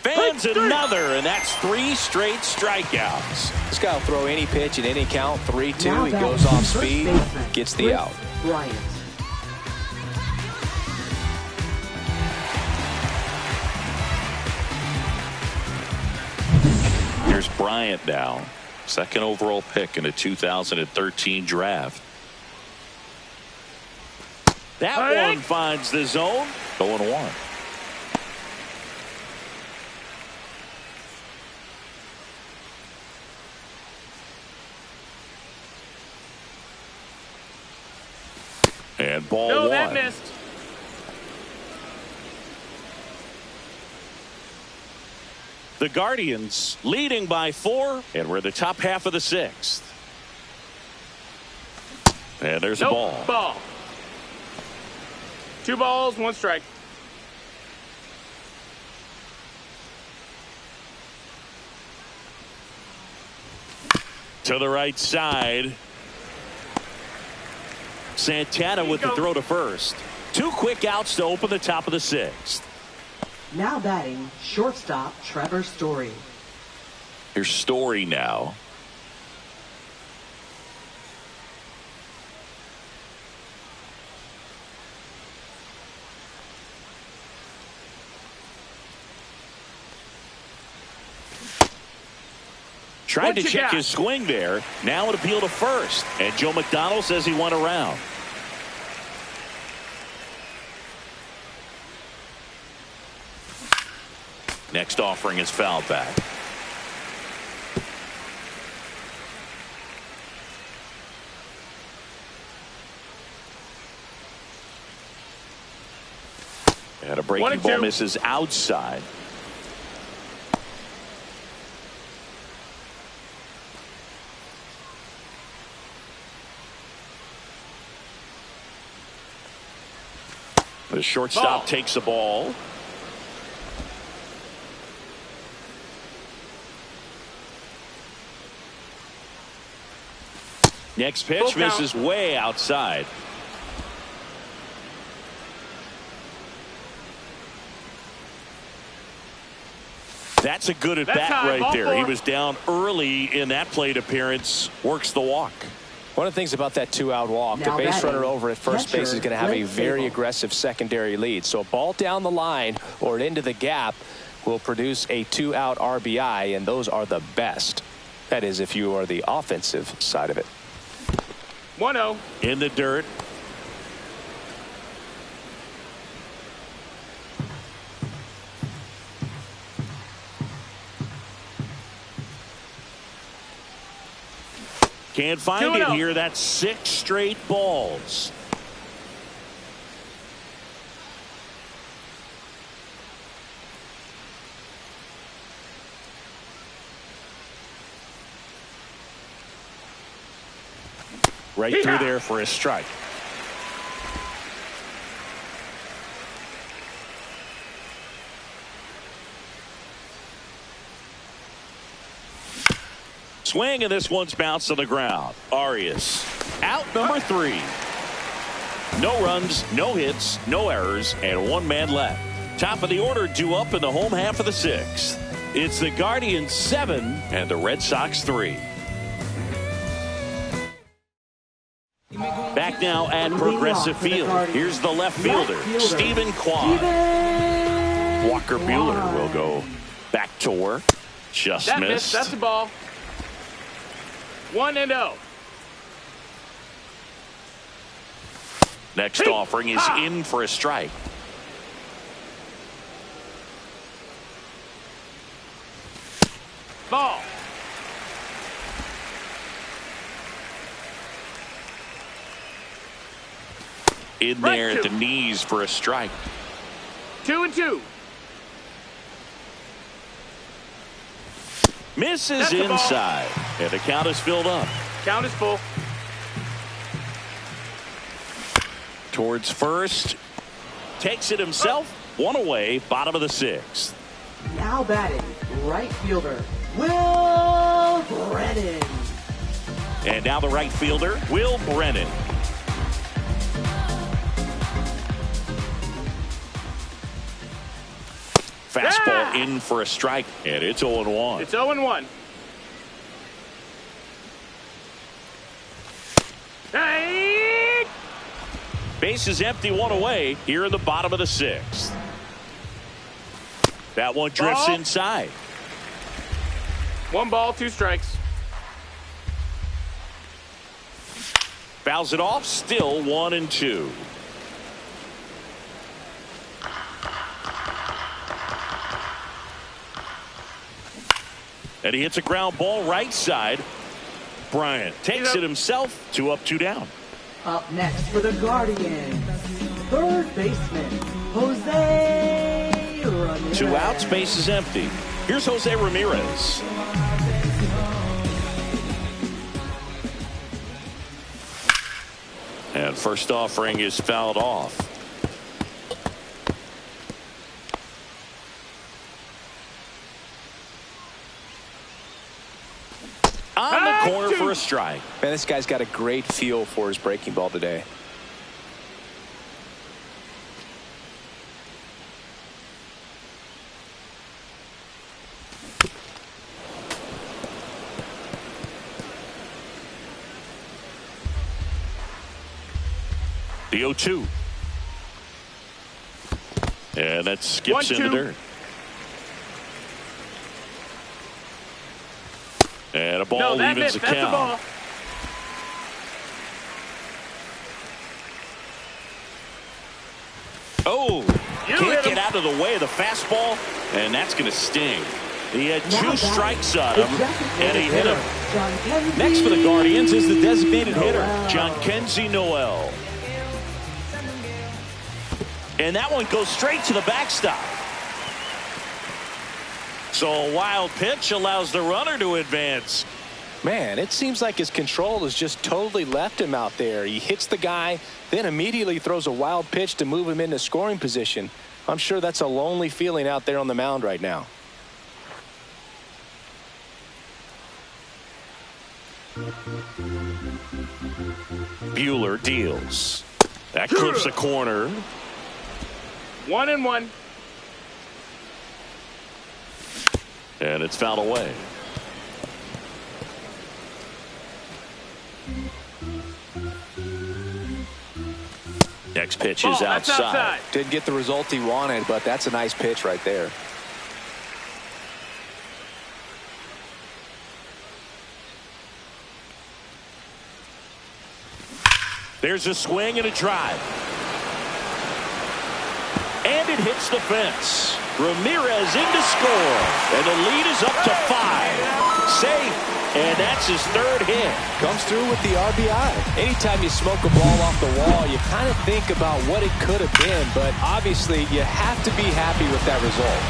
Fans another, and that's 3 straight strikeouts. This guy will throw any pitch at any count. 3-2. He goes off speed, gets the out. Bryant. Here's Bryant now. Second overall pick in the 2013 draft. That one finds the zone. 0-1. And ball one. That missed. The Guardians leading by 4, and we're in the top half of the 6th. And there's a ball. Ball. 2 balls, 1 strike. To the right side. Santana with the throw to first. 2 quick outs to open the top of the 6th. Now batting, shortstop Trevor Story. Here's Story now. Tried to check his swing there. Now an appeal to first. And Joe McDonald says he went around. Next offering is fouled back. And a breaking ball misses outside. The shortstop takes the ball. Next pitch misses way outside. That's a good at bat right there. He was down early in that plate appearance. Works the walk. One of the things about that 2-out walk, the base runner over at first base is going to have a very aggressive secondary lead. So a ball down the line or into the gap will produce a 2-out RBI, and those are the best. That is, if you are the offensive side of it. 1-0. In the dirt. Can't find it here. That's 6 straight balls. Right through there for a strike. Swing, and this one's bounced on the ground. Arias out number 3. No runs, no hits, no errors, and 1 man left. Top of the order due up in the home half of the 6th. It's the Guardians 7 and the Red Sox 3. Back now at Progressive Field. Here's the left fielder, Stephen Kwan. Walker Buehler will go back to work. Just missed. That's the ball. 1-0. Next offering is in for a strike. Ball. In there at the knees for a strike. 2-2. Misses inside. And the count is filled up. Count is full. Towards first. Takes it himself. 1 away. Bottom of the 6th. Now batting, right fielder, Will Brennan. And now the right fielder, Will Brennan. Fastball in for a strike, and it's 0-1. It's 0-1. Hey! Base is empty, 1 away here in the bottom of the 6th. That one drifts inside. 1 ball, 2 strikes. Fouls it off, still 1-2. And he hits a ground ball right side. Bryant takes it himself. 2 up, 2 down. Up next for the Guardians, third baseman, Jose Ramirez. 2 outs, base is empty. Here's Jose Ramirez. And first offering is fouled off. On the corner for a strike. Man, this guy's got a great feel for his breaking ball today. The 0-2. And that skips in the dirt. And a ball evens the count. Oh, can't get out of the way of the fastball, and that's going to sting. He had 2 strikes on him, and he hit him. Next for the Guardians is the designated hitter, Jhonkensy Noel. And that one goes straight to the backstop. So a wild pitch allows the runner to advance. Man, it seems like his control has just totally left him out there. He hits the guy, then immediately throws a wild pitch to move him into scoring position. I'm sure that's a lonely feeling out there on the mound right now. Buehler deals. That clips the corner. 1-1. And it's fouled away. Next pitch is outside. Didn't get the result he wanted, but that's a nice pitch right there. There's a swing and a drive. And it hits the fence. Ramirez in to score. And the lead is up to 5. Safe. And that's his 3rd hit. Comes through with the RBI. Anytime you smoke a ball off the wall, you kind of think about what it could have been. But obviously, you have to be happy with that result.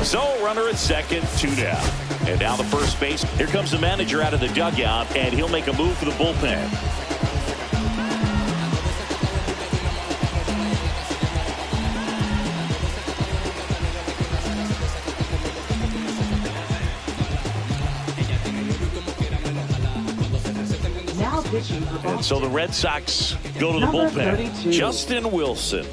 So runner at second, 2 down. And down the first base. Here comes the manager out of the dugout, and he'll make a move for the bullpen. And so the Red Sox go to the bullpen. 32. Justin Wilson.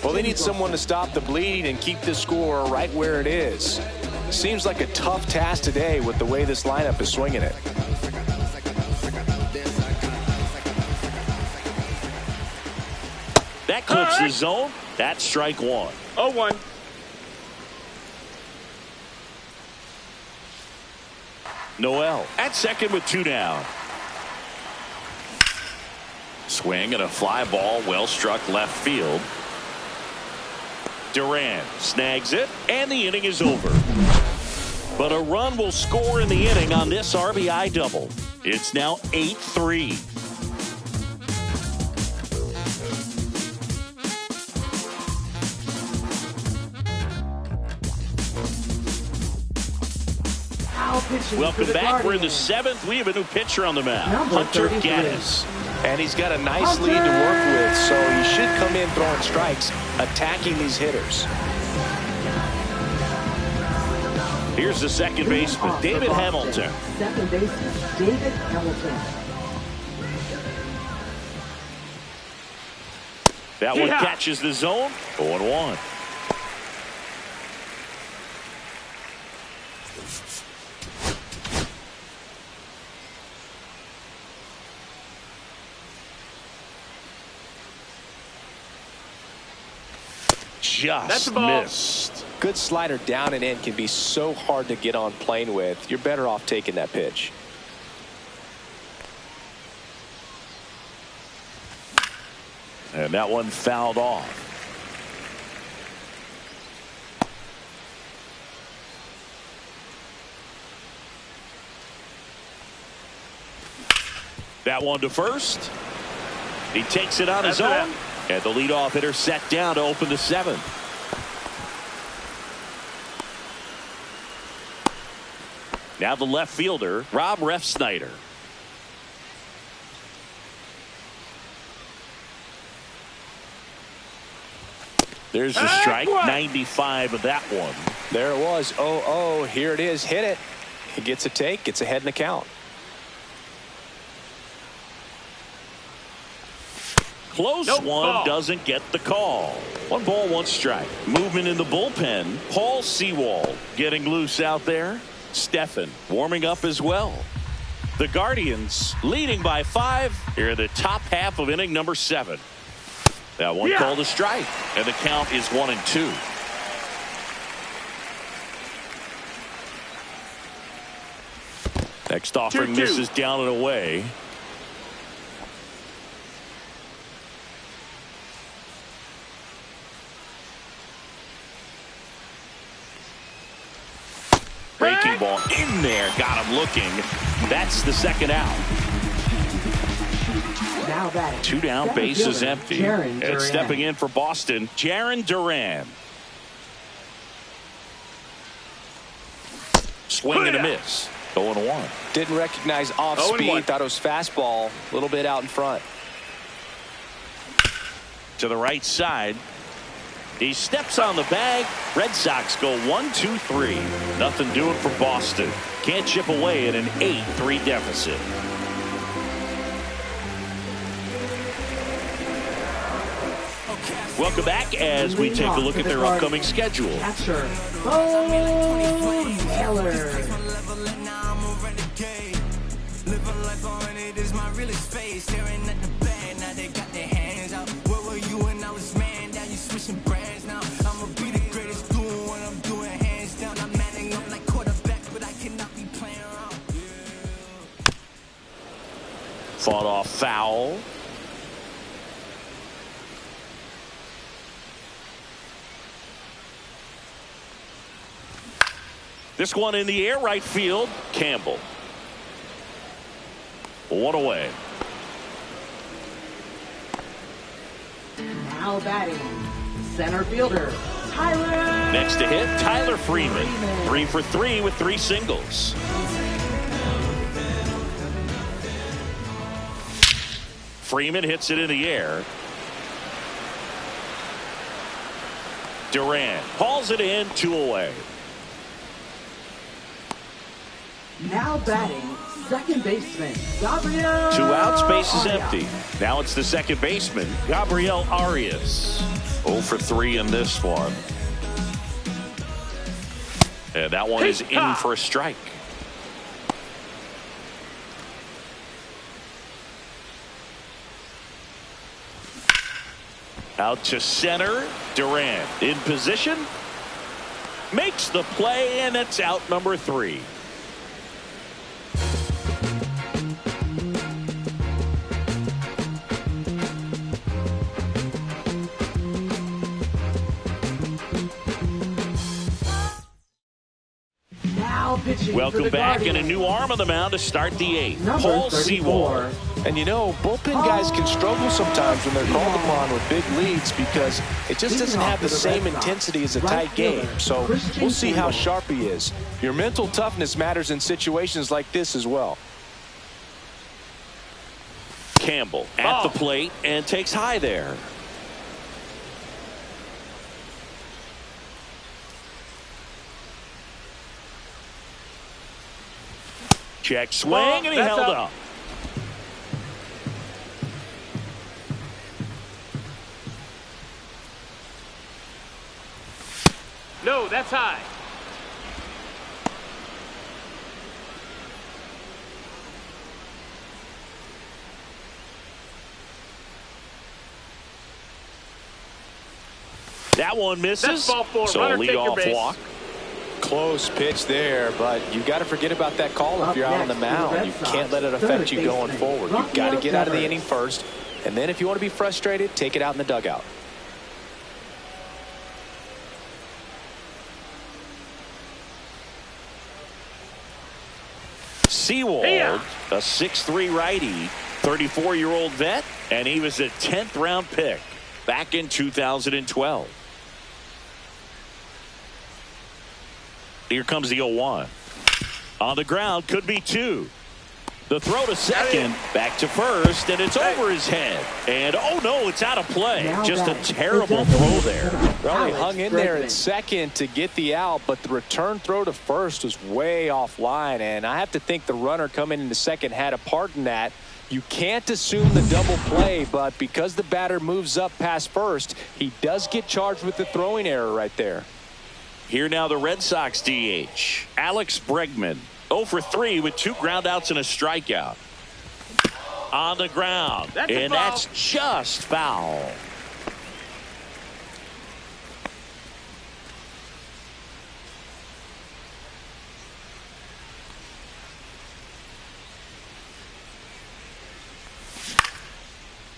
Well, they need someone to stop the bleeding and keep the score right where it is. Seems like a tough task today with the way this lineup is swinging it. That clips the zone. That's strike 1. 0-1. Noel at second with 2 down. Swing and a fly ball, well struck left field. Duran snags it, and the inning is over. But a run will score in the inning on this RBI double. It's now 8-3. Welcome back. We're in the 7th. We have a new pitcher on the mound, Hunter Gaddis. And he's got a nice lead to work with, so he should come in throwing strikes, attacking these hitters. Here's the second baseman, David Hamilton. Second baseman, David Hamilton. That one catches the zone. 0-1. just a ball. missed. Good slider down and in can be so hard to get on plane with. You're better off taking that pitch. And that one fouled off. That one to first. He takes it on his own. And the leadoff hitter set down to open the seventh. Now the left fielder, Rob Refsnyder. There's the strike. 95 of that one. There it was. 0-0. Here it is. Hit it. He gets a take. Gets ahead in the count. Close one. Ball. Doesn't get the call. 1 ball, 1 strike. Movement in the bullpen. Paul Sewald getting loose out there. Stephan warming up as well. The Guardians leading by 5 here in the top half of inning number 7. That one called a strike, and the count is 1-2. Next offering 2-2. misses down and away. Breaking ball in there, got him looking. That's the second out. Now batting. 2 down, Center bases fielder, empty. Jarren And Duran. stepping in for Boston, Jarren Duran. Swing and a miss. 0-1. Didn't recognize off 0-1. speed. Thought it was fastball. A little bit out in front. To the right side. He steps on the bag. Red Sox go 1-2-3. Nothing doing for Boston. Can't chip away at an 8-3 deficit. Welcome back as we take a look at their upcoming schedule. Catcher, Bo Naylor. Living life on it is my realest face. Staring at the bag, now they got their hands out. Where were you when I was man down? You switching brands now. I'ma be the greatest doing what I'm doing, hands down. I'm manning up like quarterback, but I cannot be playing around. Fought off foul. This one in the air, right field. Campbell. 1 away. Now batting. Center fielder, Tyler. Next to hit, Tyler Freeman. 3 for 3 with 3 singles. Freeman hits it in the air. Duran hauls it in, 2 away. Now batting. Second baseman, Gabriel. 2 outs, bases Arias. empty. Now it's the second baseman, Gabriel Arias. 0 for 3 in this one. And that one is in for a strike. Out to center. Duran in position. Makes the play, and it's out number 3. Now pitching for Welcome the back, and a Guardians. new arm of the mound to start the 8th. Number Paul 34. Sewald. And you know, bullpen guys can struggle sometimes when they're called upon with big leads because it just doesn't have the same intensity as a tight game. So we'll see how sharp he is. Your mental toughness matters in situations like this as well. Campbell at the plate and takes high there. Check swing, and he held up. No, that's high. That one misses. That's ball four. So Runner, take your leadoff base. walk. Close pitch there, but you got to forget about that call if you're out on the mound. You can't let it affect you going forward. You've got to get out of the inning first, and then if you want to be frustrated, take it out in the dugout. Sewald, a 6'3" righty, 34-year-old vet, and he was a 10th round pick back in 2012. Here comes the 0-1. On the ground, could be 2. The throw to second, back to first, and it's over his head. And oh no, it's out of play. Just a terrible throw there. Well, he hung in there at second to get the out, but the return throw to first was way offline, and I have to think the runner coming into second had a part in that. You can't assume the double play, but because the batter moves up past first, he does get charged with the throwing error right there. Here now the Red Sox DH, Alex Bregman, 0 for 3 with 2 groundouts and a strikeout. On the ground, and that's just foul.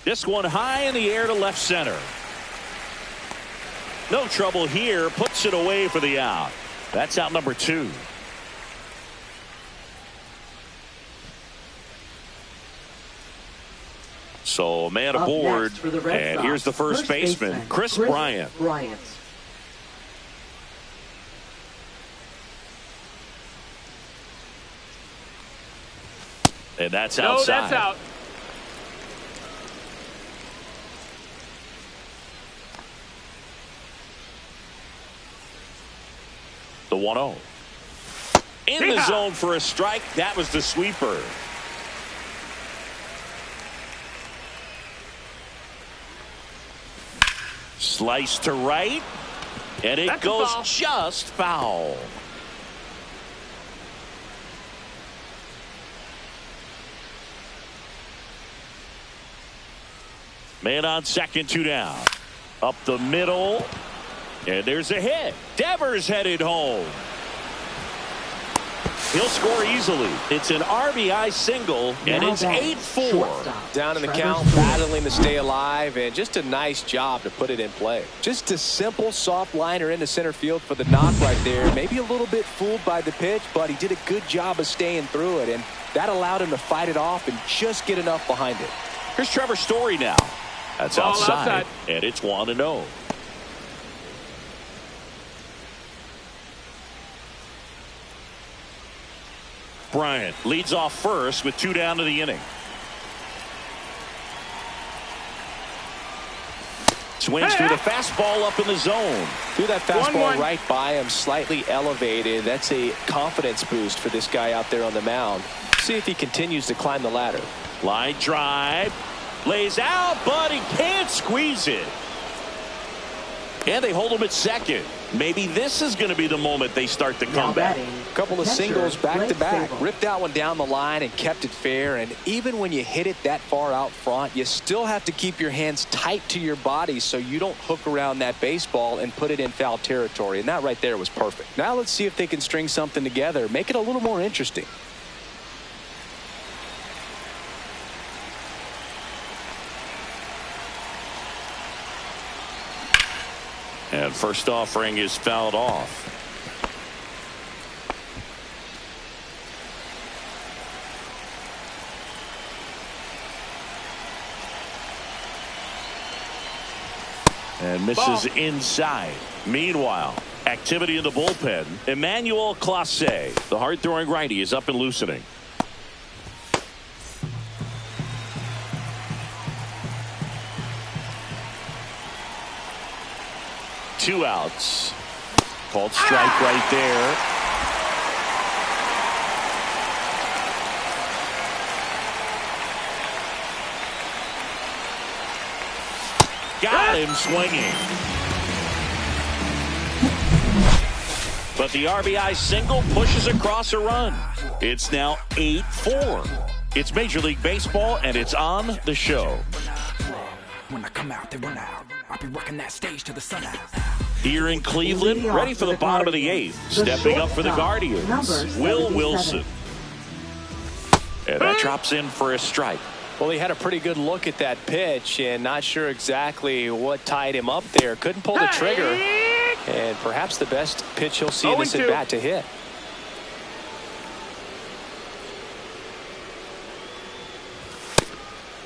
This one high in the air to left center. No trouble here, puts it away for the out. That's out number 2. So a man aboard, and here's the first baseman, Chris Bryant. And that's outside. No, that's out. The 1-0. In the zone for a strike. That was the sweeper. Slice to right. And it goes just foul. Man on second, 2 down. Up the middle. And there's a hit. Devers headed home. He'll score easily. It's an RBI single, and it's 8-4. Down in the count, battling to stay alive, and just a nice job to put it in play. Just a simple soft liner into center field for the knock right there. Maybe a little bit fooled by the pitch, but he did a good job of staying through it, and that allowed him to fight it off and just get enough behind it. Here's Trevor Story now. That's outside, and it's 1-0. Bryant leads off first with 2 down to the inning. Swings through the fastball up in the zone. Threw that fastball right by him, slightly elevated. That's a confidence boost for this guy out there on the mound. See if he continues to climb the ladder. Line drive. Lays out, but he can't squeeze it. And they hold him at second. Maybe this is going to be the moment they start the comeback. A couple of singles back-to-back. Ripped that one down the line and kept it fair. And even when you hit it that far out front, you still have to keep your hands tight to your body so you don't hook around that baseball and put it in foul territory. And that right there was perfect. Now let's see if they can string something together. Make it a little more interesting. And first offering is fouled off. And misses inside. Meanwhile, activity in the bullpen. Emmanuel Clase, the hard-throwing righty, is up and loosening. Two outs. Called strike right there. Got him swinging. But the RBI single pushes across a run. It's now 8-4. It's Major League Baseball, and it's on the show. When I come out, they run out. I'll be rocking that stage to the sunrise. Here in Cleveland, ready for the bottom of the 8th. Stepping up for the Guardians, Will Wilson. And that drops in for a strike. Well, he had a pretty good look at that pitch and not sure exactly what tied him up there. Couldn't pull the trigger. And perhaps the best pitch he'll see in this at bat to hit.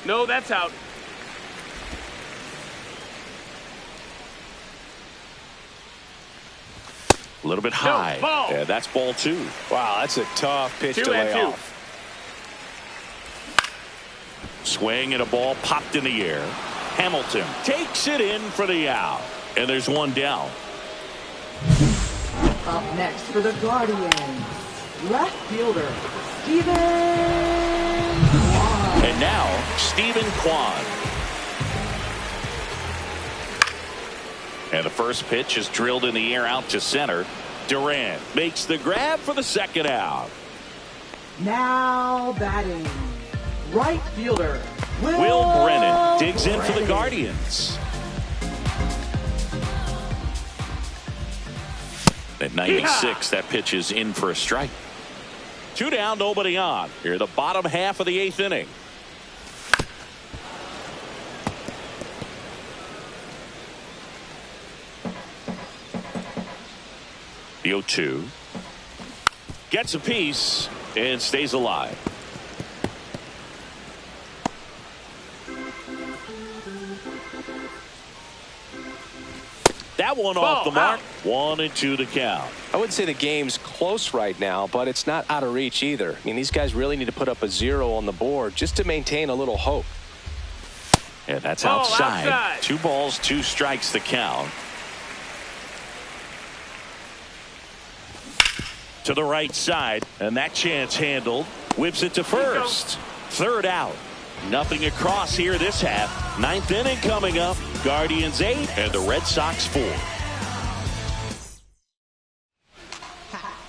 No, that's out. A little bit high. No, ball. Yeah, that's ball 2. Wow, that's a tough pitch to lay off. Swing and a ball popped in the air. Hamilton takes it in for the out. And there's one down. Up next for the Guardians, left fielder, Steven Kwan. And now, Steven Kwan. And the first pitch is drilled in the air out to center. Durant makes the grab for the second out. Now batting, right fielder, Will Brennan digs in for the Guardians. At 96, that pitch is in for a strike. 2 down, nobody on. Here, the bottom half of the 8th inning. The 0-2. Gets a piece and stays alive. That one off the mark. 1-2 the count. I wouldn't say the game's close right now, but it's not out of reach either. I mean, these guys really need to put up a 0 on the board just to maintain a little hope. And that's outside. 2 balls, 2 strikes the count. To the right side, and that chance handled. Whips it to first. 3rd out. Nothing across here this half. 9th inning coming up. Guardians 8 and the Red Sox 4.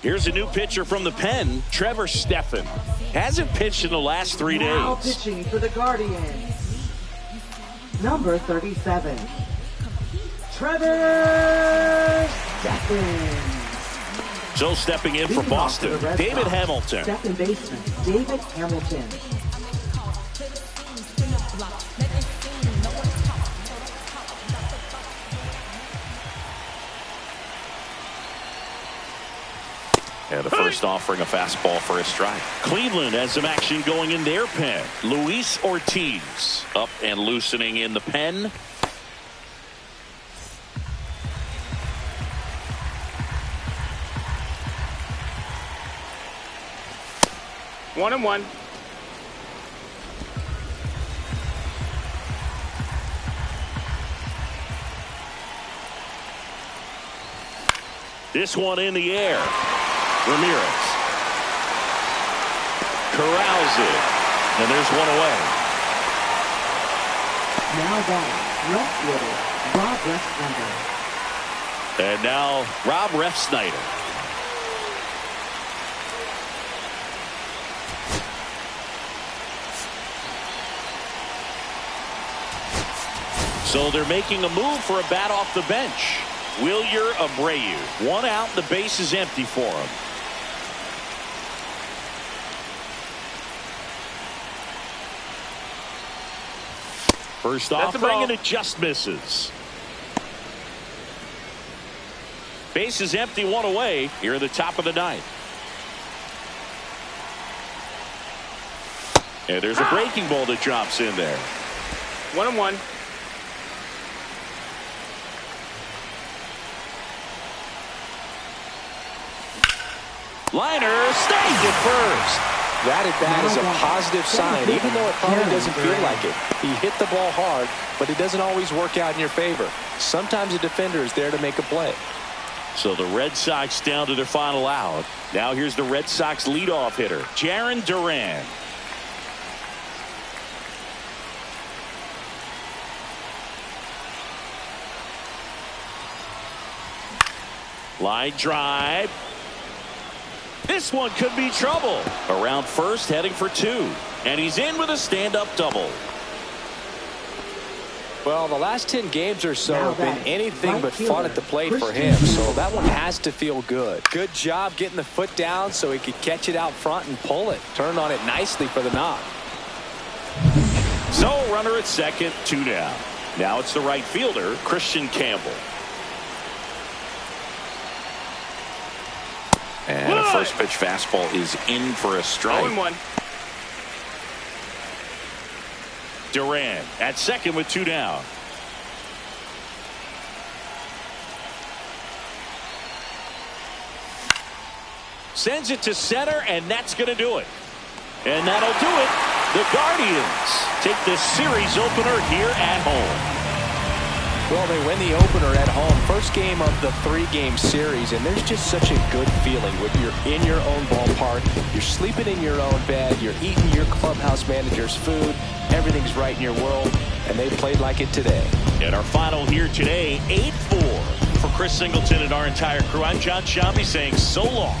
Here's a new pitcher from the pen, Trevor Stephan. Hasn't pitched in the last 3 days. Now pitching for the Guardians, number 37, Trevor Stephan. So stepping in for Boston, David Hamilton. Second baseman, David Hamilton. And the first offering a fastball for a strike. Cleveland has some action going in their pen. Luis Ortiz up and loosening in the pen. One and one. This one in the air. Ramirez corrals it, and there's one away. Now batting, left fielder, Rob Refsnyder. And now Rob Refsnyder. So they're making a move for a bat off the bench. Wilyer Abreu. 1 out, the base is empty for him. First offering, and it just misses. Base is empty, 1 away here at the top of the 9th. And there's a breaking ball that drops in there. 1 and 1. Liner stays at first. That at bat is a positive sign, even though it probably doesn't feel like it. He hit the ball hard, but it doesn't always work out in your favor. Sometimes a defender is there to make a play. So the Red Sox down to their final out. Now here's the Red Sox leadoff hitter, Jarren Duran. Line drive. This one could be trouble. Around first, heading for 2. And he's in with a stand-up double. Well, the last 10 games or so have been anything but fun at the plate for him, Christian so that one has to feel good. Good job getting the foot down so he could catch it out front and pull it. Turned on it nicely for the knock. So runner at second, 2 down. Now it's the right fielder, Christian Campbell. And a first pitch fastball is in for a strike. 0-1. Duran at second with 2 down. Sends it to center, and that's going to do it. And that'll do it. The Guardians take the series opener here at home. Well, they win the opener at home. First game of the 3-game series, and there's just such a good feeling when you're in your own ballpark, you're sleeping in your own bed, you're eating your clubhouse manager's food, everything's right in your world, and they played like it today. And our final here today, 8-4 for Chris Singleton and our entire crew. I'm John Shambi saying so long.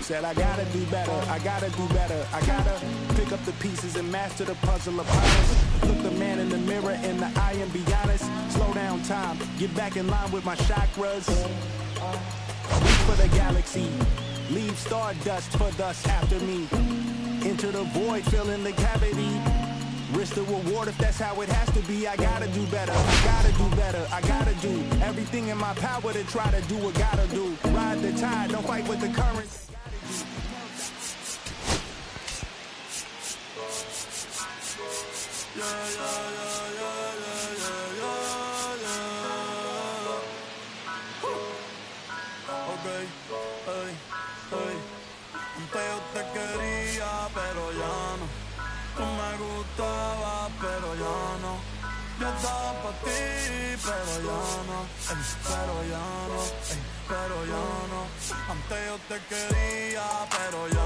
Said I gotta do better, I gotta do better, I gotta pick up the pieces and master the puzzle of honest. Look the man in the mirror in the eye and be honest. Slow down time, get back in line with my chakras. Reach for the galaxy, leave stardust for dust after me. Enter the void, fill in the cavity. Risk the reward if that's how it has to be. I gotta do better, I gotta do better, I gotta do everything in my power to try to do what gotta do. Ride the tide, don't fight with the current. Antes yo te quería, pero ya no. Tú me gustabas, pero ya no. Yo estaba pa' ti, pero ya no. Pero ya no, pero ya no. Antes yo te quería, pero ya